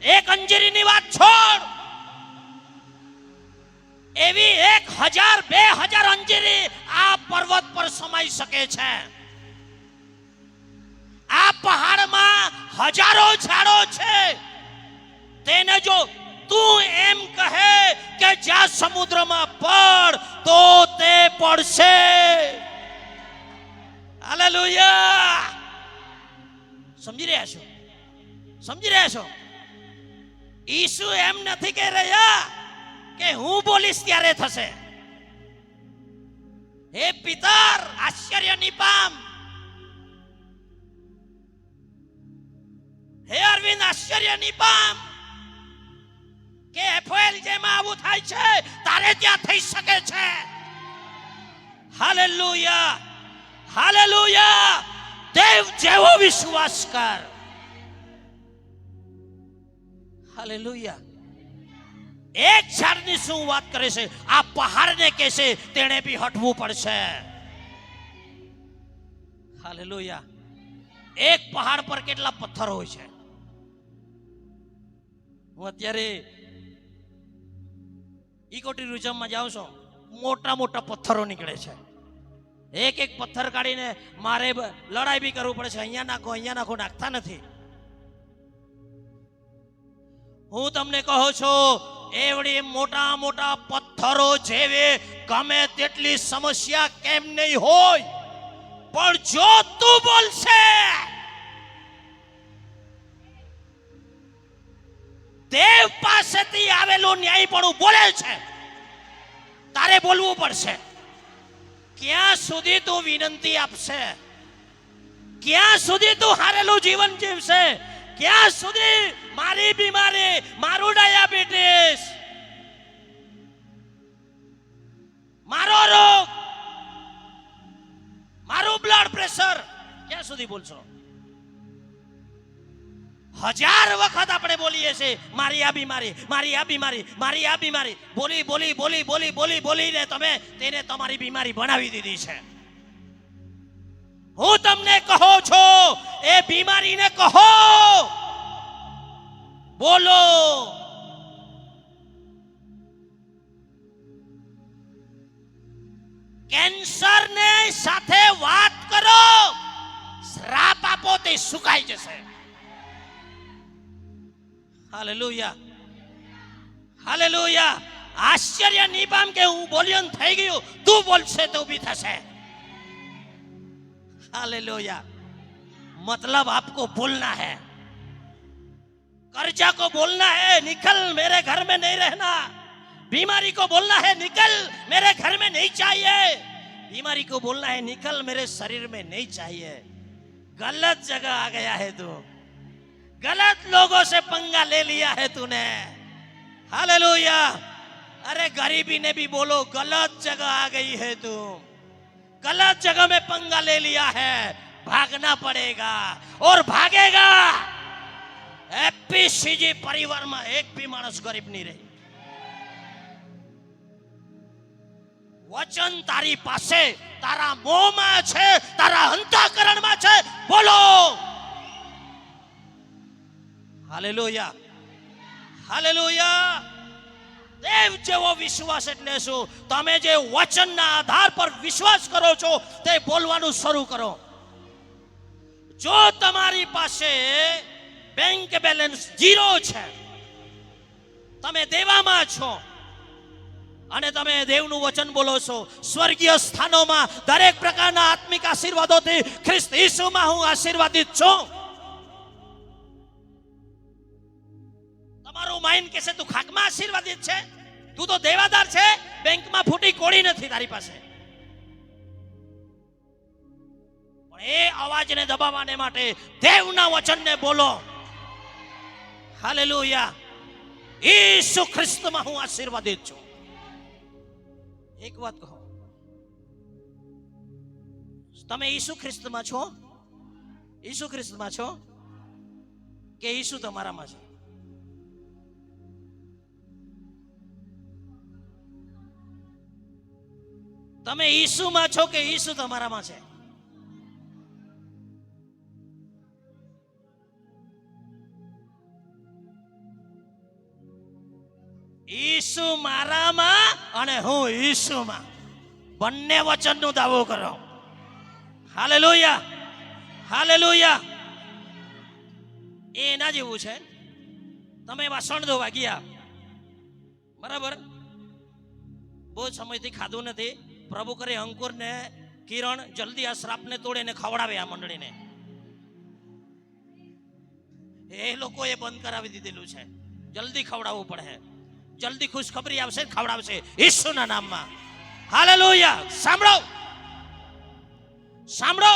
એક અંજીરીની વાત છોડ, એવી 1000 2000 અંજીરી આ પર્વત પર સમાઈ શકે છે. આ પહાડમાં હજારો ઝાડો છે. તેને જો તું એમ કહે કે જ્યાં સમુદ્રમાં પડ તો તે પડશે. હાલેલુયા. સમજી રહ્યા છો? સમજી રહ્યા છો? ઈસુ એમ નથી કહી રહ્યા કે હું બોલીશ ત્યારે થશે. હે પિતર, આશ્ચર્ય ની પામ. હે અરવિંદ, આશ્ચર્ય ની પામ કે એફએલ જેમાં આવું થાય છે તારે ત્યાં થઈ શકે છે. હાલેલુયા. હાલેલુયા. દેવ જેવો વિશ્વાસ કર. હાલેલુયા. એક ઝાડની શું વાત કરે છે? આ પહાડને કહેશે તેણે બી હટવું પડશે. હાલેલુયા. એક પહાડ પર કેટલા પથ્થર હોય છે. હું અત્યારે ઇકો ટુરિઝમમાં જાઉં છું, મોટા મોટા પથ્થરો નીકળે છે. એક એક પથ્થર કાઢીને મારે લડાઈ બી કરવું પડે છે. અહીંયા નાખો, નાખતા નથી. હું તમને કહું છું, એવડી મોટા મોટા પથ્થરો જેવી ગમે તેટલી સમસ્યા કેમ નહીં હોય, પણ જો તું બોલશે, દેવ પાસેથી આવેલું ન્યાયપણું બોલે છે, તારે બોલવું પડશે. ક્યાં સુધી તું વિનંતી આપશે? ક્યાં સુધી તું હારેલું જીવન જીવશે? ક્યાં સુધી મારી બીમારી, મારું ડાયાબિટીસ, મારો રોગ, મારું બ્લડ પ્રેશર, ક્યાં સુધી બોલશો? 1000 વખત આપણે બોલીએ છીએ, મારી આ બીમારી, મારી આ બીમારી, મારી આ બીમારી. બોલીને તમે તેને તમારી બીમારી બનાવી દીધી છે. હું તમને કહું છું, એ બીમારીને કહો, બોલો. કેન્સરને સાથે વાત કરો, શ્રાપ આપો, તે સુકાઈ જશે. Hallelujah, hallelujah. આશ્ચર્ય નહીં પામ કે હું બોલ્યો ને થઈ ગયું, તું બોલશે તો भी થશે. हालेलुया. मतलब आपको बोलना है, कर्जा को बोलना है निकल मेरे घर में नहीं रहना, बीमारी को बोलना है निकल मेरे घर में नहीं चाहिए, बीमारी को बोलना है निकल मेरे शरीर में नहीं चाहिए. गलत जगह आ गया है तू, गलत लोगों से पंगा ले लिया है तूने. हालेलुया. अरे गरीबी ने भी बोलो, गलत जगह आ गई है तू, गलत जगह में पंगा ले लिया है, भागना पड़ेगा और भागेगा. एपीसीजी परिवार में एक भी मानस गरीब नहीं रही. वचन तारी पासे, तारा मोह में छे, तारा अंतःकरण में छे, बोलो. Hallelujah, hallelujah. દેવ જેવો વિશ્વાસ એટલે શું? તમે જે વચનના આધાર પર વિશ્વાસ કરો છો તે બોલવાનું શરૂ કરો. જો તમારી પાસે બેંક બેલેન્સ 0 છે, તમે દેવામાં છો અને તમે દેવનું વચન બોલો છો, સ્વર્ગીય સ્થાનોમાં દરેક પ્રકારના આત્મિક આશીર્વાદોથી ખ્રિસ્ત ઈસુમાં હું આશીર્વાદિત છું. તમારું માઇન્ડ કહેશે તું ખાકમાં આશીર્વાદિત છે, તું તો દેવાદાર છે, બેંકમાં ફૂટી કોડી નથી તારી પાસે. પણ એ અવાજને દબાવવાને માટે દેવના વચનને બોલો. હાલેલુયા. ઈસુ ખ્રિસ્તમાં હું આશીર્વાદિત છું. એક વાત કહો, તમે ઈસુ ખ્રિસ્તમાં છો? ઈસુ ખ્રિસ્તમાં છો કે ઈસુ તમારામાં છે? તમે ઈસુમાં છો કે ઈસુ તમારામાં છે? ઈસુ મારામાં અને હું ઈસુમાં, બંને વચનનો દાવો કરો. Hallelujah, hallelujah. એના જેવું છે, તમે વાસણ ધોવા ગયા, બરાબર, બહુ સમયથી ખાધું નથી, પ્રભુ કરે અંકુર ને કિરણ જલ્દી આ શ્રાપને તોડીને ખવડાવે આ મંડળીને. એ લોકોએ બંધ કરાવી દીધેલું છે, જલ્દી ખવડાવવું પડે, જલ્દી ખુશખબરી આવશે, ખવડાવશે ઈસુના નામમાં. હાલેલુયા. સાંભળો, સાંભળો.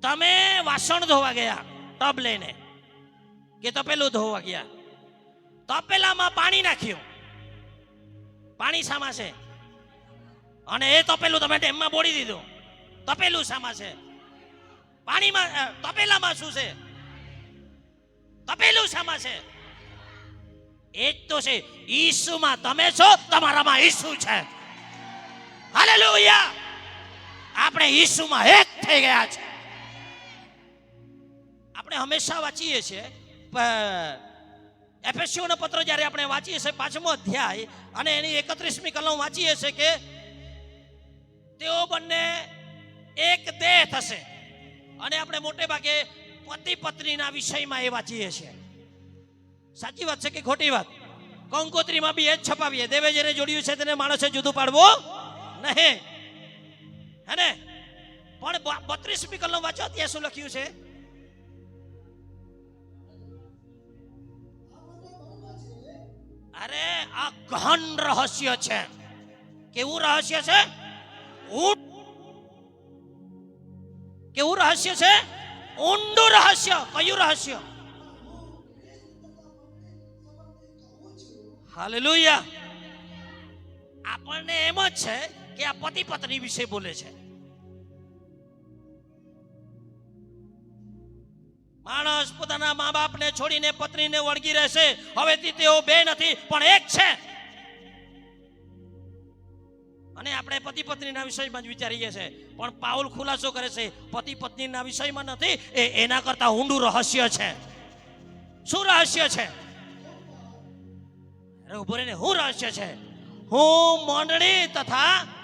તમે વાસણ ધોવા ગયા ટબ લઈને કે તપેલું ધોવા ગયા, તપેલામાં પાણી નાખ્યું, પાણી શામાં છે? અને એ તપેલું તમે ડેમમાં બોળી દીધું. તપેલું શામાં છે? પાણીમાં. તપેલામાં શું છે? તપેલું શામાં છે? એ જ તો છે, ઈસુમાં તમે છો, તમારામાં ઈસુ છે. હાલેલુયા. આપણે ઈસુમાં એક થઈ ગયા છે. આપણે હંમેશા વાંચીએ છીએ એફેસીઓનો પત્ર જ્યારે આપણે વાંચીએ છીએ 5મો અધ્યાય અને એની 31મી કલમ વાંચીએ છીએ કે તેઓ બંને એક દેહ થશે. અને આપણે મોટે ભાગે પતિ પત્નીના વિષયમાં એ વાંચીએ છીએ. સાચી વાત છે કે ખોટી વાત? કંકોત્રીમાં બી એ જ છપાવીએ, દેવે જેને જોડ્યું છે તેને માણસે જુદું પાડવું નહીં, હે ને? પણ 32મી કલમ વાંચો, ત્યાં શું લખ્યું છે? અરે આ ગહન રહસ્ય છે. કેવું રહસ્ય છે? કેવું રહસ્ય છે? ઊંડું રહસ્ય. કયું રહસ્ય? હાલેલુયા. આપણને એમ જ છે કે આ પતિ પત્ની વિશે બોલે છે. માણસ પોતાના મા બાપને છોડીને પત્નીને વળગી રહેશે. હવેથી તેઓ બે નથી પણ એક છે. અને આપણે પતિ પત્નીના વિષયમાં જ વિચારીએ છીએ, પણ પાઉલ ખુલાસો કરે છે પતિ પત્નીના વિષયમાં નથી, એના કરતા ઊંડું રહસ્ય છે. શું રહસ્ય છે? ઉભો રહીને, શું રહસ્ય છે? હું મંડળી તથા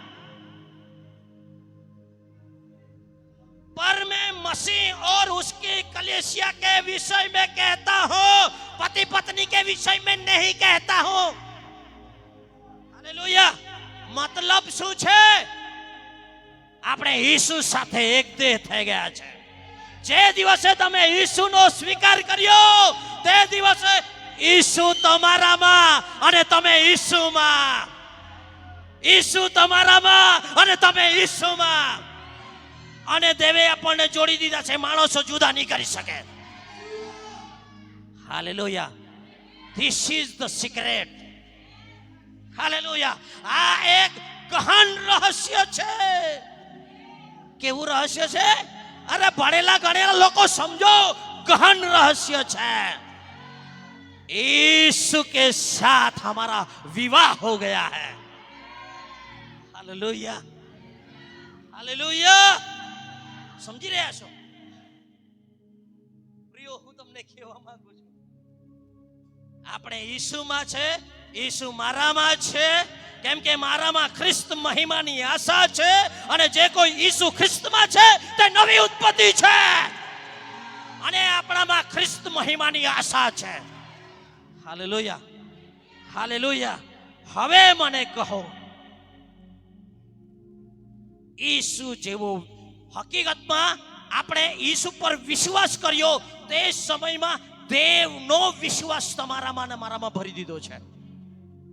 पर मैं मसीह और उसकी कलीसिया के विषय में कहता हूं, पति पत्नी के विषय में नहीं कहता हूं. हालेलुया. मतलब શું છે? આપણે ઈસુ સાથે એક દેહ થઈ ગયા છે. જે દિવસે તમે ઈસુનો સ્વીકાર કર્યો તે દિવસે ઈસુ તમારામાં અને તમે ઈસુમાં. ઈસુ તમારામાં અને તમે ઈસુમાં. અને દેવે આપણને જોડી દીધા છે. માણસો જુદા નહીં કરી શકે. Hallelujah. This is the secret. Hallelujah. આ એક ગહન રહસ્ય છે. કેવું રહસ્ય છે? અરે ભણેલા ગણેલા લોકો સમજો, ગહન રહસ્ય છે. यीशु के साथ हमारा विवाह हो गया है. हालेलुया. हालेलुया. સમજી રહ્યા છો? પ્રિયો, હું તમને કહેવા માંગુ છું, આપણે ઈસુમાં છે, ઈસુ મારામાં છે. કેમ કે મારામાં ખ્રિસ્ત મહિમાની આશા છે, અને જે કોઈ ઈસુ ખ્રિસ્તમાં છે તે નવી ઉત્પત્તિ છે. અને આપણામાં ખ્રિસ્ત મહિમાની આશા છે. હાલેલુયા. હાલેલુયા. હવે મને કહો, ઈસુ જેવો, હકીકતમાં આપણે ઈસુ પર વિશ્વાસ કર્યો તે સમયમાં દેવનો વિશ્વાસ તમારામાં અને મારામાં ભરી દીધો છે.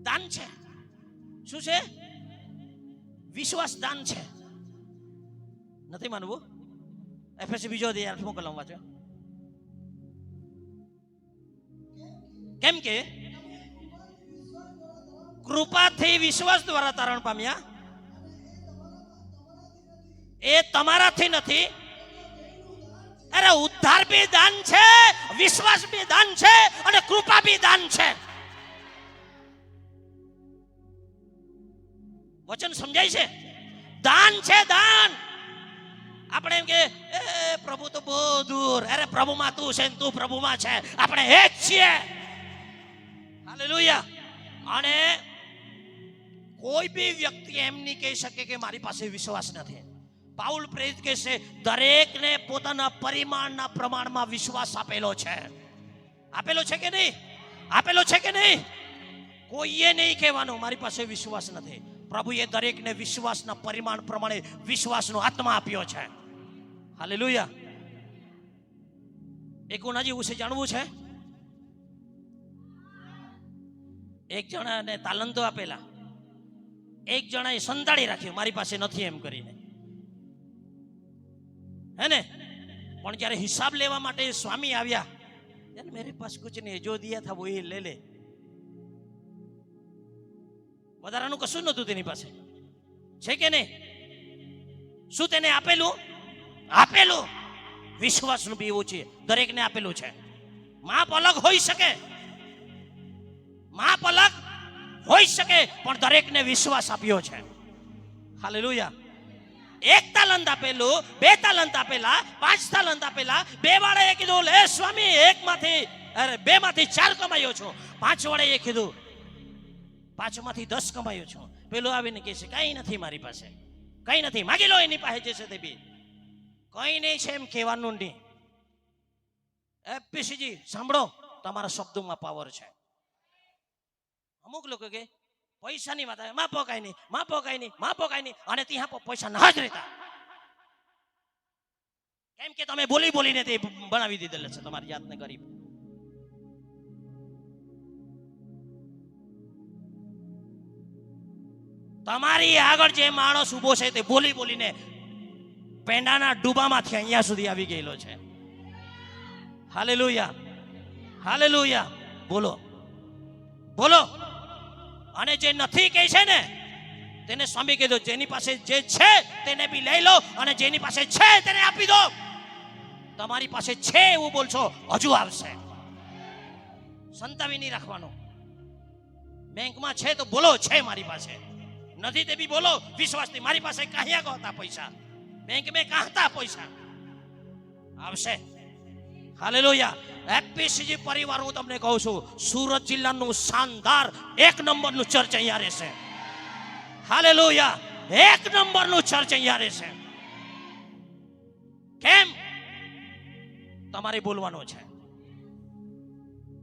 દાન છે. શું છે? વિશ્વાસ દાન છે. નથી માનવું? એફએસી 2:8 કલમ વાંચો. કેમ કે કૃપાથી વિશ્વાસ દ્વારા તારણ પામ્યા, એ તમારાથી નથી. અરે ઉદ્ધાર બી દાન છે, વિશ્વાસ બી દાન છે, અને કૃપા બી દાન છે. વચન સમજાય છે? દાન છે, દાન. આપણે એમ કે પ્રભુ તો બહુ દૂર. અરે પ્રભુમાં તું છે, તું પ્રભુમાં છે. આપણે એક છીએ. હાલેલુયા. અને કોઈ બી વ્યક્તિ એમ નહીં કહી શકે કે મારી પાસે વિશ્વાસ નથી. પાઉલ પ્રેરિત કહે છે, દરેકને પોતાના પરિમાણના પ્રમાણમાં વિશ્વાસ આપેલો છે. આપેલો છે કે નહીં? આપેલો છે કે નહીં? કોઈએ નહીં કહેવાનું મારી પાસે વિશ્વાસ નથી. પ્રભુએ દરેકને વિશ્વાસના પરિમાણ પ્રમાણે વિશ્વાસનો આત્મા આપ્યો છે. હાલેલુયા. એક કોના જેવું છે જાણવું છે? એક જણાને તાલંતો આપેલા, એક જણાએ સંતાડી રાખ્યું મારી પાસે નથી એમ કરીને, હે ને? પણ જ્યારે હિસાબ લેવા માટે સ્વામી આવ્યા, यार मेरे पास कुछ नहीं, जो दिया था वो ही ले ले. વધારાનું કશું નહોતું તેની પાસે. છે કે નહીં? શું તેને આપેલું? આપેલું. વિશ્વાસનું બી એવું છે, દરેકને આપેલું છે. માપ અલગ હોઈ શકે, માપ અલગ હોઈ શકે, પણ દરેકને વિશ્વાસ આપ્યો છે. હાલેલુયા. 1 તાલંત આપેલું, 2 તાલંત આપેલા, 5 તાલંત આપેલા. 2 વાળાએ કીધું લે સ્વામી 2 માંથી 4 કમાયો છું. 5 વાળાએ કીધું 5 માંથી 10 કમાયો છું. પેલો આવીને કહે છે કઈ નથી મારી પાસે, કઈ નથી, માગી લો એની પાસે જે છે તે બી. કઈ નહીં છે એમ કહેવાનું નહીં. એપીસીજી સાંભળો, તમારા શબ્દોમાં પાવર છે. અમુક લોકો કે પૈસાની વાત આવે, માં પોકાય નહીં, માં પોકાય નહીં, માં પોકાય નહીં, અને ત્યાં પૈસા ના જ રહેતા. કેમ કે તમે બોલી બોલીને તે બનાવી દીધેલ છે તમારી જાતને ગરીબ. તમારી આગળ જે માણસ ઉભો છે તે બોલી બોલીને પેંડાના ડૂબામાંથી અહીંયા સુધી આવી ગયેલો છે. Hallelujah, hallelujah. બોલો બોલો. અને જે નથી કહે છે ને તેને સ્વામી કીધું જેની પાસે જે છે તેને બી લઈ લો, અને જેની પાસે છે તેને આપી દો. તમારી પાસે છે એવું બોલશો હજુ આવશે. સંતાવી નહીં રાખવાનું. બેંકમાં છે તો બોલો છે મારી પાસે, નથી તે બી બોલો વિશ્વાસથી મારી પાસે કહ્યા કહતા પૈસા, બેંક મેં કહતા પૈસા આવશે. હાલેલુયા. એપીસીજી પરિવાર હું તમને કહું છું, સુરત જિલ્લાનું શાનદાર 1 નંબરનું ચર્ચ અહીંયા રહેશે. હાલેલુયા. 1 નંબરનું ચર્ચ અહીંયા રહેશે. કેમ? તમારે બોલવાનું છે.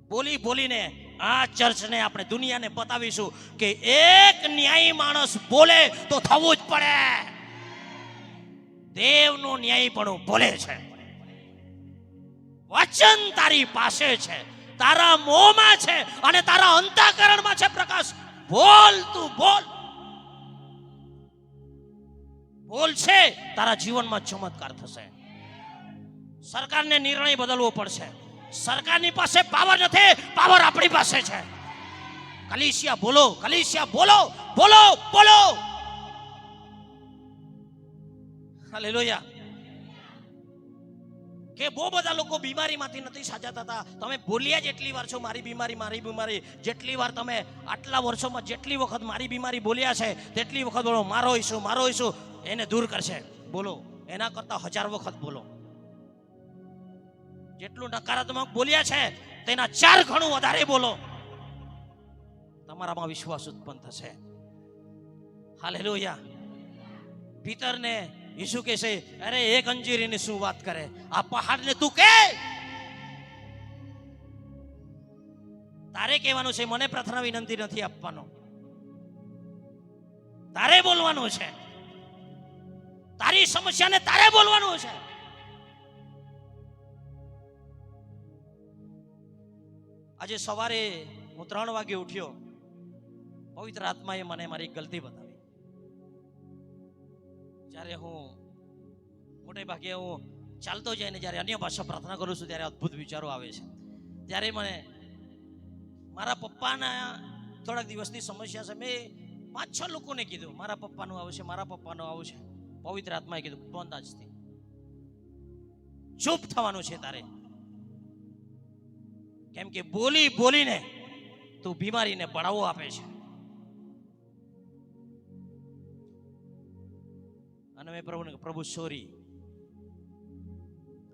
બોલી બોલીને આ ચર્ચને આપણે દુનિયાને બતાવીશું કે એક ન્યાયી માણસ બોલે તો થવું જ પડે. દેવનું ન્યાયી પણ બોલે છે. વચન તારી પાસે છે, તારા મોંમાં છે અને તારા અંતઃકરણમાં છે. પ્રકાશ, બોલ, તું બોલ. બોલ છે તારા જીવનમાં ચમત્કાર થશે. સરકારને નિર્ણય બદલવો પડશે. સરકારની પાસે પાવર નથી, પાવર આપણી પાસે છે. કલીસિયા બોલો, કલીસિયા બોલો, બોલો, બોલો. હાલેલુયા. કે બહુ બધા લોકો બીમારીમાંથી નથી સાજા થતા. તમે બોલ્યા જેટલી વાર છો મારી બીમારી, મારી બીમારી, જેટલી વાર તમે આટલા વર્ષોમાં જેટલી વખત મારી બીમારી બોલ્યા છે તેટલી વખત બોલો મારો ઈસુ, મારો ઈસુ એને દૂર કરશે. બોલો, એના કરતા 1000 વખત બોલો. જેટલું નકારાત્મક બોલ્યા છે તેના 4 ગણું વધારે બોલો. તમારામાં વિશ્વાસ ઉત્પન્ન થશે. હાલેલુયા. પિતરને ઈસુ કહે છે અરે એક અંજીરીની શું વાત કરે, આ પહાડને તું કે. તારે કહેવાનું છે, મને પ્રાર્થના વિનંતી નથી આપવાનો. તારે બોલવાનું છે. તારી સમસ્યાને તારે બોલવાનું છે. આજે સવારે હું 3 વાગે ઉઠ્યો. પવિત્ર આત્માએ મને મારી ગલતી બતાવી. જ્યારે હું મોટે ભાગે હું ચાલતો જઈને જ્યારે અન્ય ભાષા પ્રાર્થના કરું છું ત્યારે અદ્ભુત વિચારો આવે છે. ત્યારે મને મારા પપ્પાના થોડાક દિવસની સમસ્યા છે. મેં 5-6 લોકોને કીધું મારા પપ્પાનું આવશે, મારા પપ્પાનું આવશે. પવિત્ર આત્માએ કીધું બંધ આજથી ચૂપ થવાનું છે તારે. કેમ કે બોલી બોલીને તું બીમારીને બળાવો આપે છે. અને मैं प्रभु सॉरी,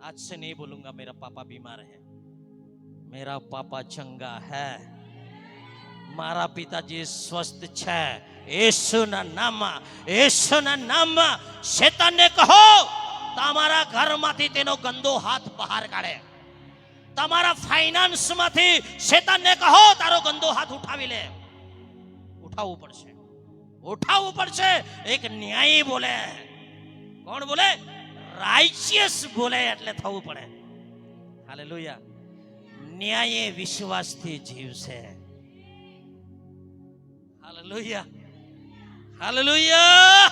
आज से नहीं बोलूंगा मेरा पापा बीमार है, मेरा पापा चंगा है, मारा पिताजी स्वस्थ છે. యేసుના નામમાં શેતાનને કહો તમારા ઘરમાંથી તેનો ગંદો હાથ બહાર કાઢે. તમારા ફાઇનાન્સમાંથી શેતાનને કહો તારો ગંદો હાથ ઉઠાવી લે. ઉઠાવવું પડશે, ઉઠાવવું પડશે. એક ન્યાયી બોલે. કોણ બોલે? રાઇચિયસ બોલે એટલે થવું પડે. હાલેલુયા. ન્યાયે વિશ્વાસથી જીવશે. Hallelujah, hallelujah.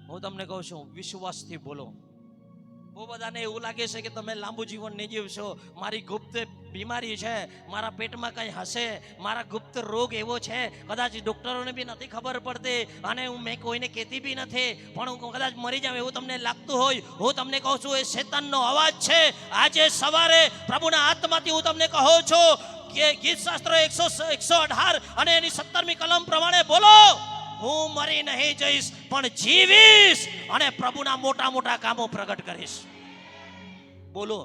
હું તમને કહું છું વિશ્વાસથી બોલો. બહુ બધાને એવું લાગે છે કે તમે લાંબુ જીવન નહીં જીવશો. મારી ગુપ્ત બીમારી છે, મારા પેટમાં કંઈ હશે, મારા ગુપ્ત રોગ એવો છે, કદાચ ડોક્ટરોને બી નથી ખબર પડતી અને મેં કોઈને કહેતી બી નથી, પણ હું કદાચ મરી જાઉં એવું તમને લાગતું હોય. હું તમને કહું છું એ શેતાનનો અવાજ છે. આજે સવારે પ્રભુના આત્માથી હું તમને કહું છું કે ગીત શાસ્ત્ર 118 અને એની 17મી કલમ પ્રમાણે બોલો હું મરી નહીં જઈશ પણ જીવીશ અને પ્રભુના મોટા મોટા કામો પ્રગટ કરીશ. બોલો,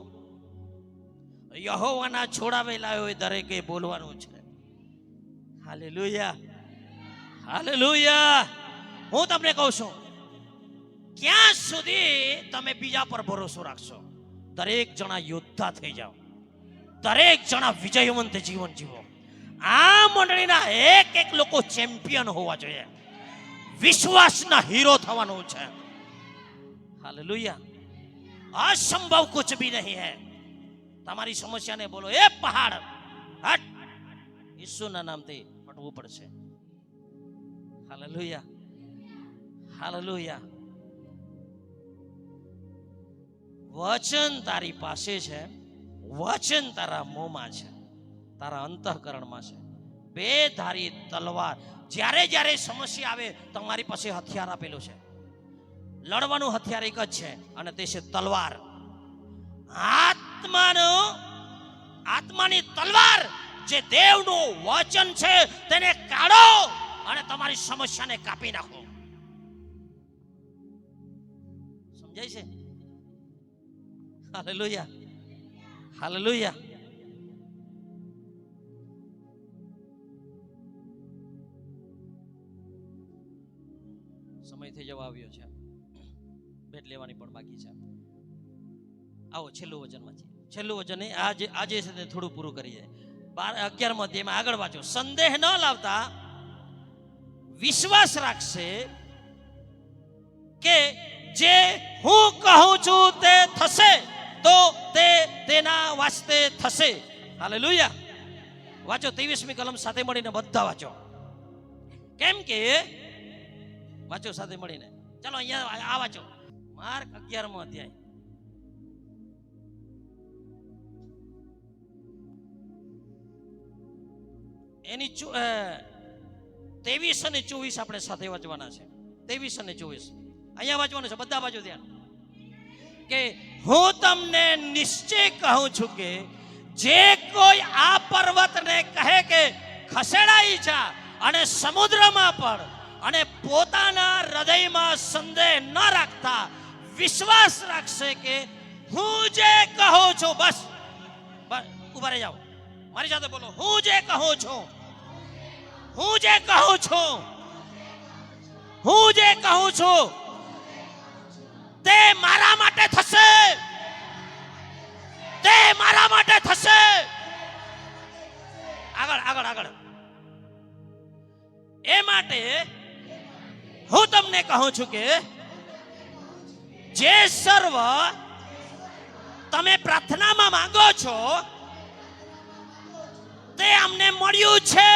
યહોવાના છોડાવેલા હોય દરેકે બોલવાનું છે. Hallelujah, hallelujah. હું તમને કહું છું, ક્યાં સુધી તમે બીજા પર ભરોસો રાખશો? દરેક જણા યોદ્ધા થઈ જાઓ, દરેક જણા વિજયવંત જીવન જીવો. આ મંડળીના એક લોકો ચેમ્પિયન હોવા જોઈએ, વિશ્વાસના હીરો થવાનું છે. હાલેલુયા. અસંભવ કુછ ભી નહીં હૈ. તમારી સમસ્યાને બોલો, એ પહાડ હટ, ઈસુના નામથી હટવું પડશે. Hallelujah, hallelujah. વચન તારી પાસે છે, વચન તારા મોંમાં છે, તારા અંતઃકરણમાં છે. બે ધારી તલવાર. જ્યારે જ્યારે સમસ્યા આવે તમારી પાસે હથિયાર આપેલું છે. લડવાનું હથિયાર એક જ છે અને તે છે તલવાર. આત્માની તલવાર જે દેવનું વચન છે તેને કાઢો અને તમારી સમસ્યાને કાપી નાખો. સમજાય છે? Hallelujah, hallelujah. સમય થઈ જવા આવ્યો છે, ભેટ લેવાની પણ બાકી છે. આવો છેલ્લું વચન વાંચીએ. છેલ્લું વચન આજે છે તે થોડું પૂરું કરીએ. 11મા અધ્યાયમાં આગળ વાંચો. સંદેહ ન લાવતા વિશ્વાસ રાખશે કે જે હું કહું છું તે થશે તો તે તેના વાસ્તે થશે. હાલેલુયા. વાંચો 23મી કલમ સાથે મળીને બધા વાંચો. કેમ કે વાંચો સાથે મળીને. ચાલો અહીંયા આ વાંચો. માર્ક 11મો અધ્યાય. એની 23 અને 24 આપણે સાથે વાંચવાના છે. 23 અને 24 અહીંયા વાંચવાનું છે. બધા વાંચો ધ્યાન. કે હું તમને નિશ્ચય કહું છું કે જે કોઈ આ પર્વતને કહે કે ખસેડાઈ જા અને સમુદ્રમાં પડ અને પોતાના હૃદયમાં સંદેહ ન રાખતા વિશ્વાસ રાખશે કે હું જે કહું છું, બસ ઉભા રહી જાઓ, મારી સાથે બોલો, હું જે કહું છું, હું જે કહું છું, હું જે કહું છું તે મારા માટે થશે, તે મારા માટે થશે. આગળ આગળ આગળ. એ માટે હું તમને કહું છું કે જે સર્વ તમે પ્રાર્થનામાં માંગો છો તે અમને મળ્યું છે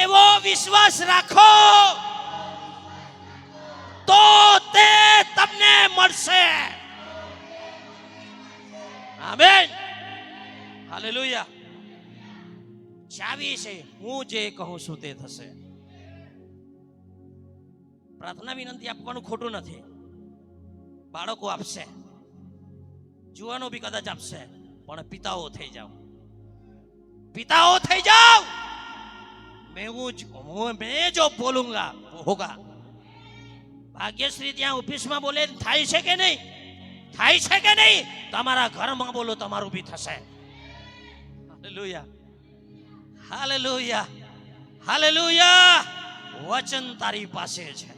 એવો વિશ્વાસ રાખો તો તે તમને મળશે. Amen, hallelujah. ચાવી છે હું જે કહું છું તે થશે. પ્રાર્થના વિનંતી આપવાનું ખોટું નથી. બાળકો આપશે, જુવાનો બી કદાચ આપશે, પણ પિતાઓ થઈ જાઓ, પિતાઓ થઈ જાઓ. मैं जो बोलूंगा वो होगा. ભાગ્યશ્રી ત્યાં ઓફિસમાં બોલે થાય છે કે નહીં? થાય છે કે નહીં? તમારા ઘરમાં બોલો તમારું બી થશે. Hallelujah, hallelujah, hallelujah. વચન તારી પાસે છે,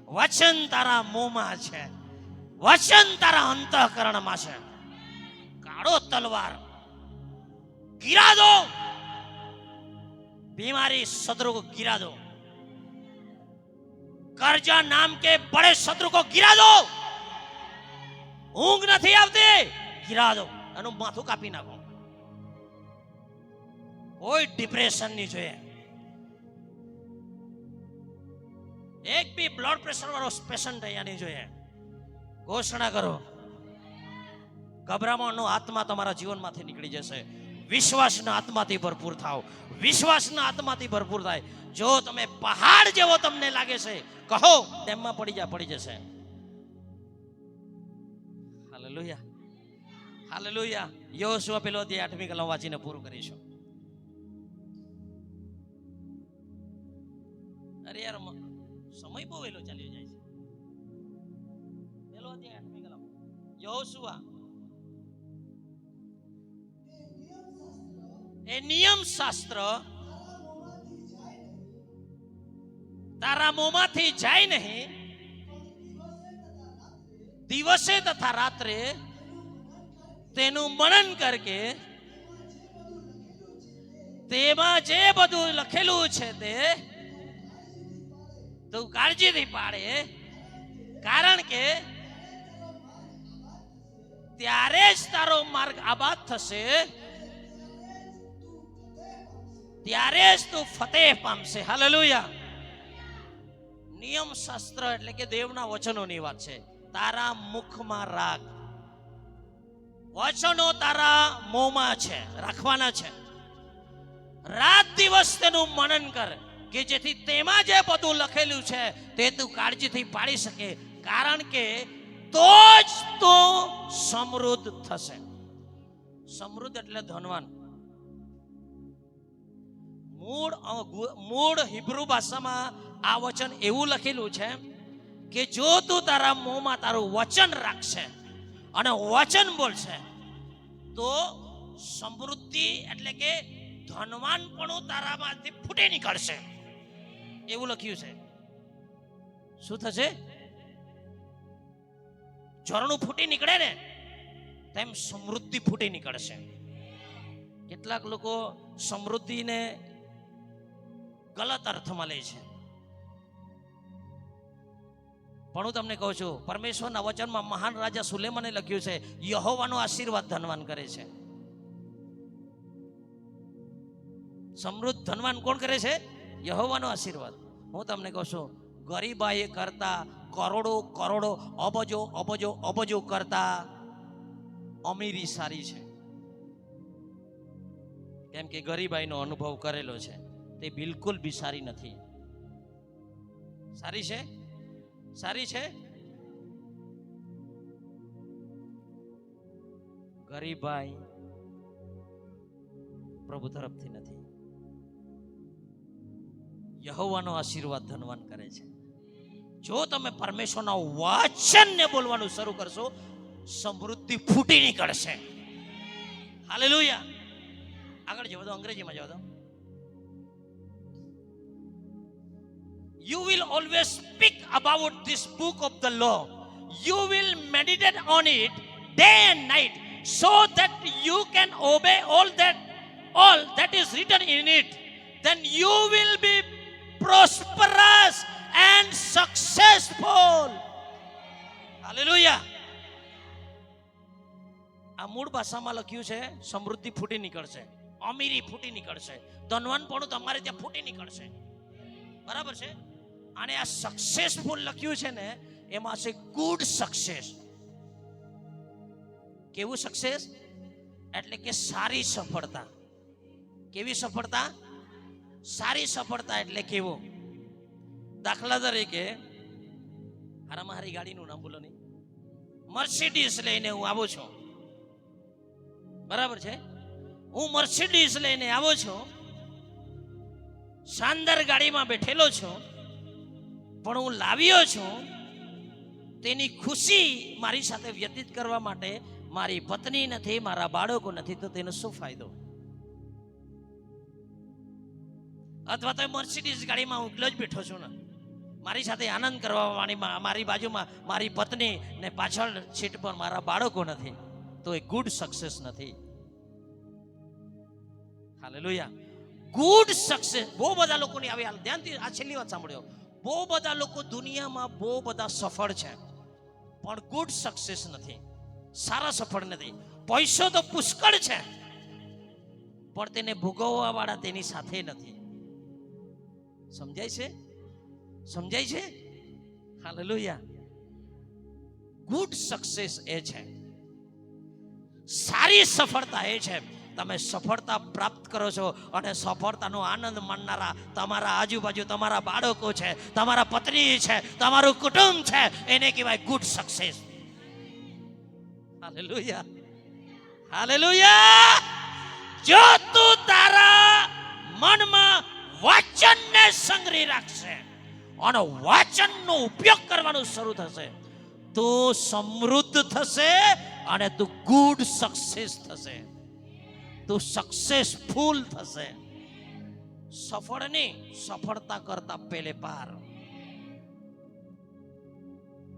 વચન તારા મોંમાં છે, વચન તારા અંતઃકરણમાં છે. કાઢો તલવાર, ગિરા દો बीमारी शत्रु को गिरा दो. कर्जा नाम के बड़े शत्रु को गिरा दो. ऊंघ नहीं आवती, गिरा दो. એનું માથું કાપી નાખો. કોઈ ડિપ્રેશન નહીં જોઈએ. એક બી બ્લડ પ્રેશર વાળો પેશન્ટ અહીંયા નહીં જોઈએ. ઘોષણા કરો, ગભરામણનો આત્મા તમારા જીવનમાંથી નીકળી જશે. વિશ્વાસના આત્માથી ભરપૂર થાઓ, વિશ્વાસના આત્માથી ભરપૂર થાય. જો તમે પહાડ જેવો તમને લાગે છે, કહો તેમાં પડી જશે. Hallelujah, hallelujah. યોશુઆ પેલો અધ્યાય 8મી કલમ વાંચીને પૂરું કરીશું. વહેલો ચાલ્યો જાય છે. પેલો અધ્યાય 8મી કલમ યહોશુઆ. એ નિયમ શાસ્ત્ર તારા મોંમાંથી જાય નહીં, દિવસે તથા રાત્રે તેનું મનન કરકે તેમાં જે બધું લખેલું છે તે તું કાળજીથી પાડે, કારણ કે ત્યારે જ તારો માર્ગ આબાદ થશે, ત્યારે જ તું ફતેહ પામશે. હાલેલુયા. નિયમ શાસ્ત્ર એટલે કે દેવના વચનોની વાત છે. તારા મુખમાં રાખ, વચનો તારા મોંમાં છે, રાખવાના છે. રાત દિવસ તેનું મનન કર કે જેથી તેમાં જે બધું લખેલું છે તે તું કાળજીથી પાડી શકે, કારણ કે તો જ તું સમૃદ્ધ થશે. સમૃદ્ધ એટલે ધનવાન. મૂળ હિબ્રુ ભાષામાં આ વચન એવું લખેલું છે કે જો તું તારા મોંમાં તારું વચન રાખશે અને વચન બોલશે તો સમૃદ્ધિ એટલે કે ધનવાનપણું તારામાંથી ફૂટી નીકળશે, એવું લખ્યું છે. શું થશે? ઝરણું ફૂટી નીકળે ને તેમ સમૃદ્ધિ ફૂટી નીકળશે. કેટલાક લોકો સમૃદ્ધિને ગલત અર્થમાં લે છે, પણ હું તમને કહું છું પરમેશ્વરના વચનમાં મહાન રાજા સુલેમાને લખ્યું છે યહોવાનો આશીર્વાદ ધનવાન કરે છે. સમૃદ્ધ ધનવાન કોણ કરે છે? યહોવાનો આશીર્વાદ. હું તમને કહું છું ગરીબાઈ કરતા કરોડો કરોડો અબજો અબજો અબજો કરતા અમીરી સારી છે. કેમ કે ગરીબાઈનો અનુભવ કરેલો છે. તે બિલકુલ બી સારી નથી. સારી છે? સારી છે? ગરીબાઈ પ્રભુ તરફથી નથી. યહોવાનો આશીર્વાદ ધનવાન કરે છે. જો તમે પરમેશ્વરના વચનને બોલવાનું શરૂ કરશો સમૃદ્ધિ ફૂટી નીકળશે. હાલેલુયા. આગળ જવા દો, અંગ્રેજીમાં જવા દો. You will always speak about this book of the law. You will meditate on it day and night, so that you can obey all that is written in it. Then you will be prosperous and successful. Hallelujah. આ મૂળ ભાષામાં લખ્યું છે સમૃદ્ધિ ફૂટી નીકળશે, અમીરી ફૂટી નીકળશે, ધનવાનપણું તમારે ત્યાં ફૂટી નીકળશે. બરાબર છે? અને આ સક્સેસફુલ લખ્યું છે ને એમાં છે ગુડ સક્સેસ. કેવું સક્સેસ? એટલે કે સારી સફળતા. કેવી સફળતા? સારી સફળતા એટલે કેવું? દાખલા તરીકે હારામાં હારી ગાડીનું નામ બોલો નહીં. મર્સિડીઝ લઈને હું આવું છું, બરાબર છે? હું મર્સિડીઝ લઈને આવું છું, શાનદાર ગાડીમાં બેઠેલો છું, પણ હું લાવ્યો છું તેની ખુશી મારી સાથે વ્યતીત કરવા માટે મારી પત્ની નથી, મારા બાળકો નથી, તો તેનો શું ફાયદો? અથવા તો મર્સિડીઝ ગાડીમાં હું એકલો જ બેઠો છું ને, મારી સાથે આનંદ કરવા વાળી મારી બાજુમાં મારી પત્ની ને પાછળ સીટ પર મારા બાળકો નથી, તો એ ગુડ સક્સેસ નથી. હાલેલુયા. Good success. બહુ બધા લોકોની આવી હાલ ધ્યાનથી આ છેલ્લી વાત સાંભળ્યો. બહુ બધા લોકો દુનિયામાં બહુ બધા સફળ છે પણ ગુડ સક્સેસ નથી, સારા સફળ નથી. પૈસો તો પુષ્કળ છે પણ તેને ભોગવવા વાળા તેની સાથે નથી. સમજાય છે? સમજાય છે? હાલેલુયા. ગુડ સક્સેસ એ છે, સારી સફળતા એ છે તમે સફળતા પ્રાપ્ત કરો છો અને સફળતાનો આનંદ માણનારા તમારા આજુબાજુ તમારા બાળકો છે, તમારા પત્ની છે, તમારું કુટુંબ છે, એને કહેવાય ગુડ સક્સેસ. હાલેલુયા. હાલેલુયા. જો તું તારા મનમાં વચનને સંગ્રહી રાખશે, અને વચનનો ઉપયોગ કરવાનું શરૂ થશે, તું સમૃદ્ધ થશે અને તું ગુડ સક્સેસ થશે, તું સક્સેસફુલ થશે. સફળ નહીં, સફળતા કરતા પેલે પાર.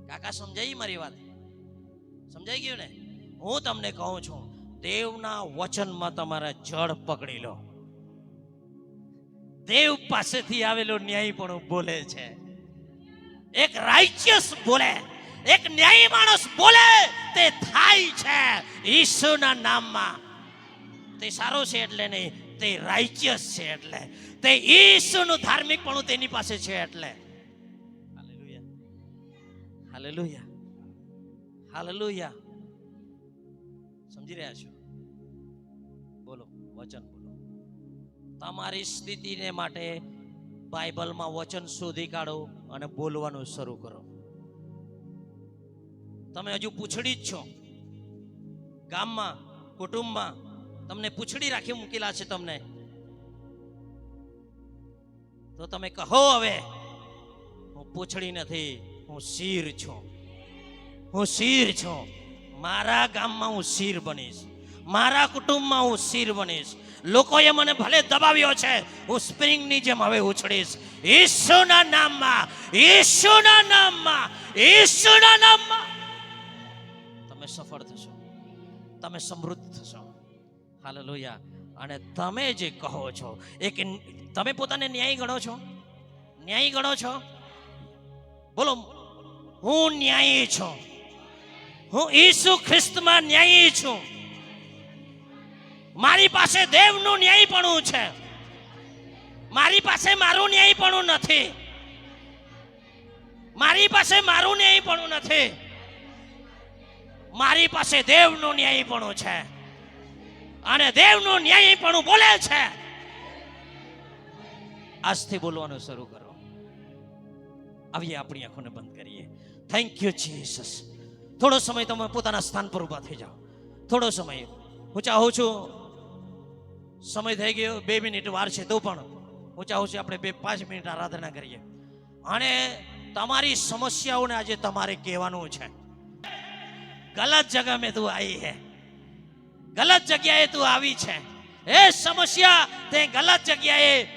કાકા સમજાઈ મારી વાત? સમજાઈ ગયું ને? હું તમને કહું છું, દેવના વચનમાં તમારા જળ પકડી લો. દેવ પાસેથી આવેલો ન્યાય પણ બોલે છે. એક રાઇચિયસ બોલે, એક ન્યાયી માણસ બોલે, તે થાય છે ઈસુના નામમાં. તે સારો છે એટલે નહીં, તે રાઇચિયસ છે એટલે, તે ઈસુનું ધાર્મિક પણ તેની પાસે છે એટલે. Hallelujah, hallelujah, hallelujah. સમજી રહ્યા છો? બોલો, વચન બોલો. તમારી સ્થિતિને માટે બાઇબલમાં વચન શોધી કાઢો અને બોલવાનું શરૂ કરો. તમે હજુ પૂછડી જ છો. ગામમાં, કુટુંબમાં તમને પૂછડી રાખી મૂકેલા છે તમને, તો તમે કહો, હવે હું પૂછડી નથી, હું શીર છું. હું શીર છું. મારા ગામમાં હું શીર બનીશ, મારા કુટુંબમાં હું શીર બનીશ. લોકોએ મને ભલે દબાવ્યો છે, હું સ્પ્રિંગની જેમ હવે ઉછળીશ. ઈસુના નામમાં, ઈસુના નામમાં, ઈસુના નામમાં તમે સફળ થશો, તમે સમૃદ્ધ થશો. હાલેલુયા. અને તમે જે કહો છો, એક તમે પોતાને ન્યાયી ગણો છો? ન્યાયી ગણો છો? બોલો, હું ન્યાયી છું. હું ઈસુ ખ્રિસ્તમાં ન્યાયી છું. મારી પાસે દેવનું ન્યાયીપણું છે. મારી પાસે મારું ન્યાયીપણું નથી. મારી પાસે મારું ન્યાયીપણું નથી. મારી પાસે દેવનું ન્યાયીપણું છે. અને દેવનું ન્યાયીપણું બોલે છે. આજથી બોલવાનું શરૂ કરો. આવીએ, આપણી આંખોને બંધ કરીએ. Thank you Jesus. થોડો સમય તમે પોતાના સ્થાન પર ઊભા થઈ જાઓ. થોડો સમય. હું ચાહું છું, સમય થઈ ગયો, 2 મિનિટ વાર છે, તો પણ હું ચાહું છું આપણે 5 મિનિટ આરાધના કરીએ. અને તમારી સમસ્યાઓને આજે તમારે કહેવાનું છે. ગલત જગહ મેં તું આવી હે, ગલત જગ્યાએ તું આવી છે. એ સમસ્યા તે ગલત જગ્યાએ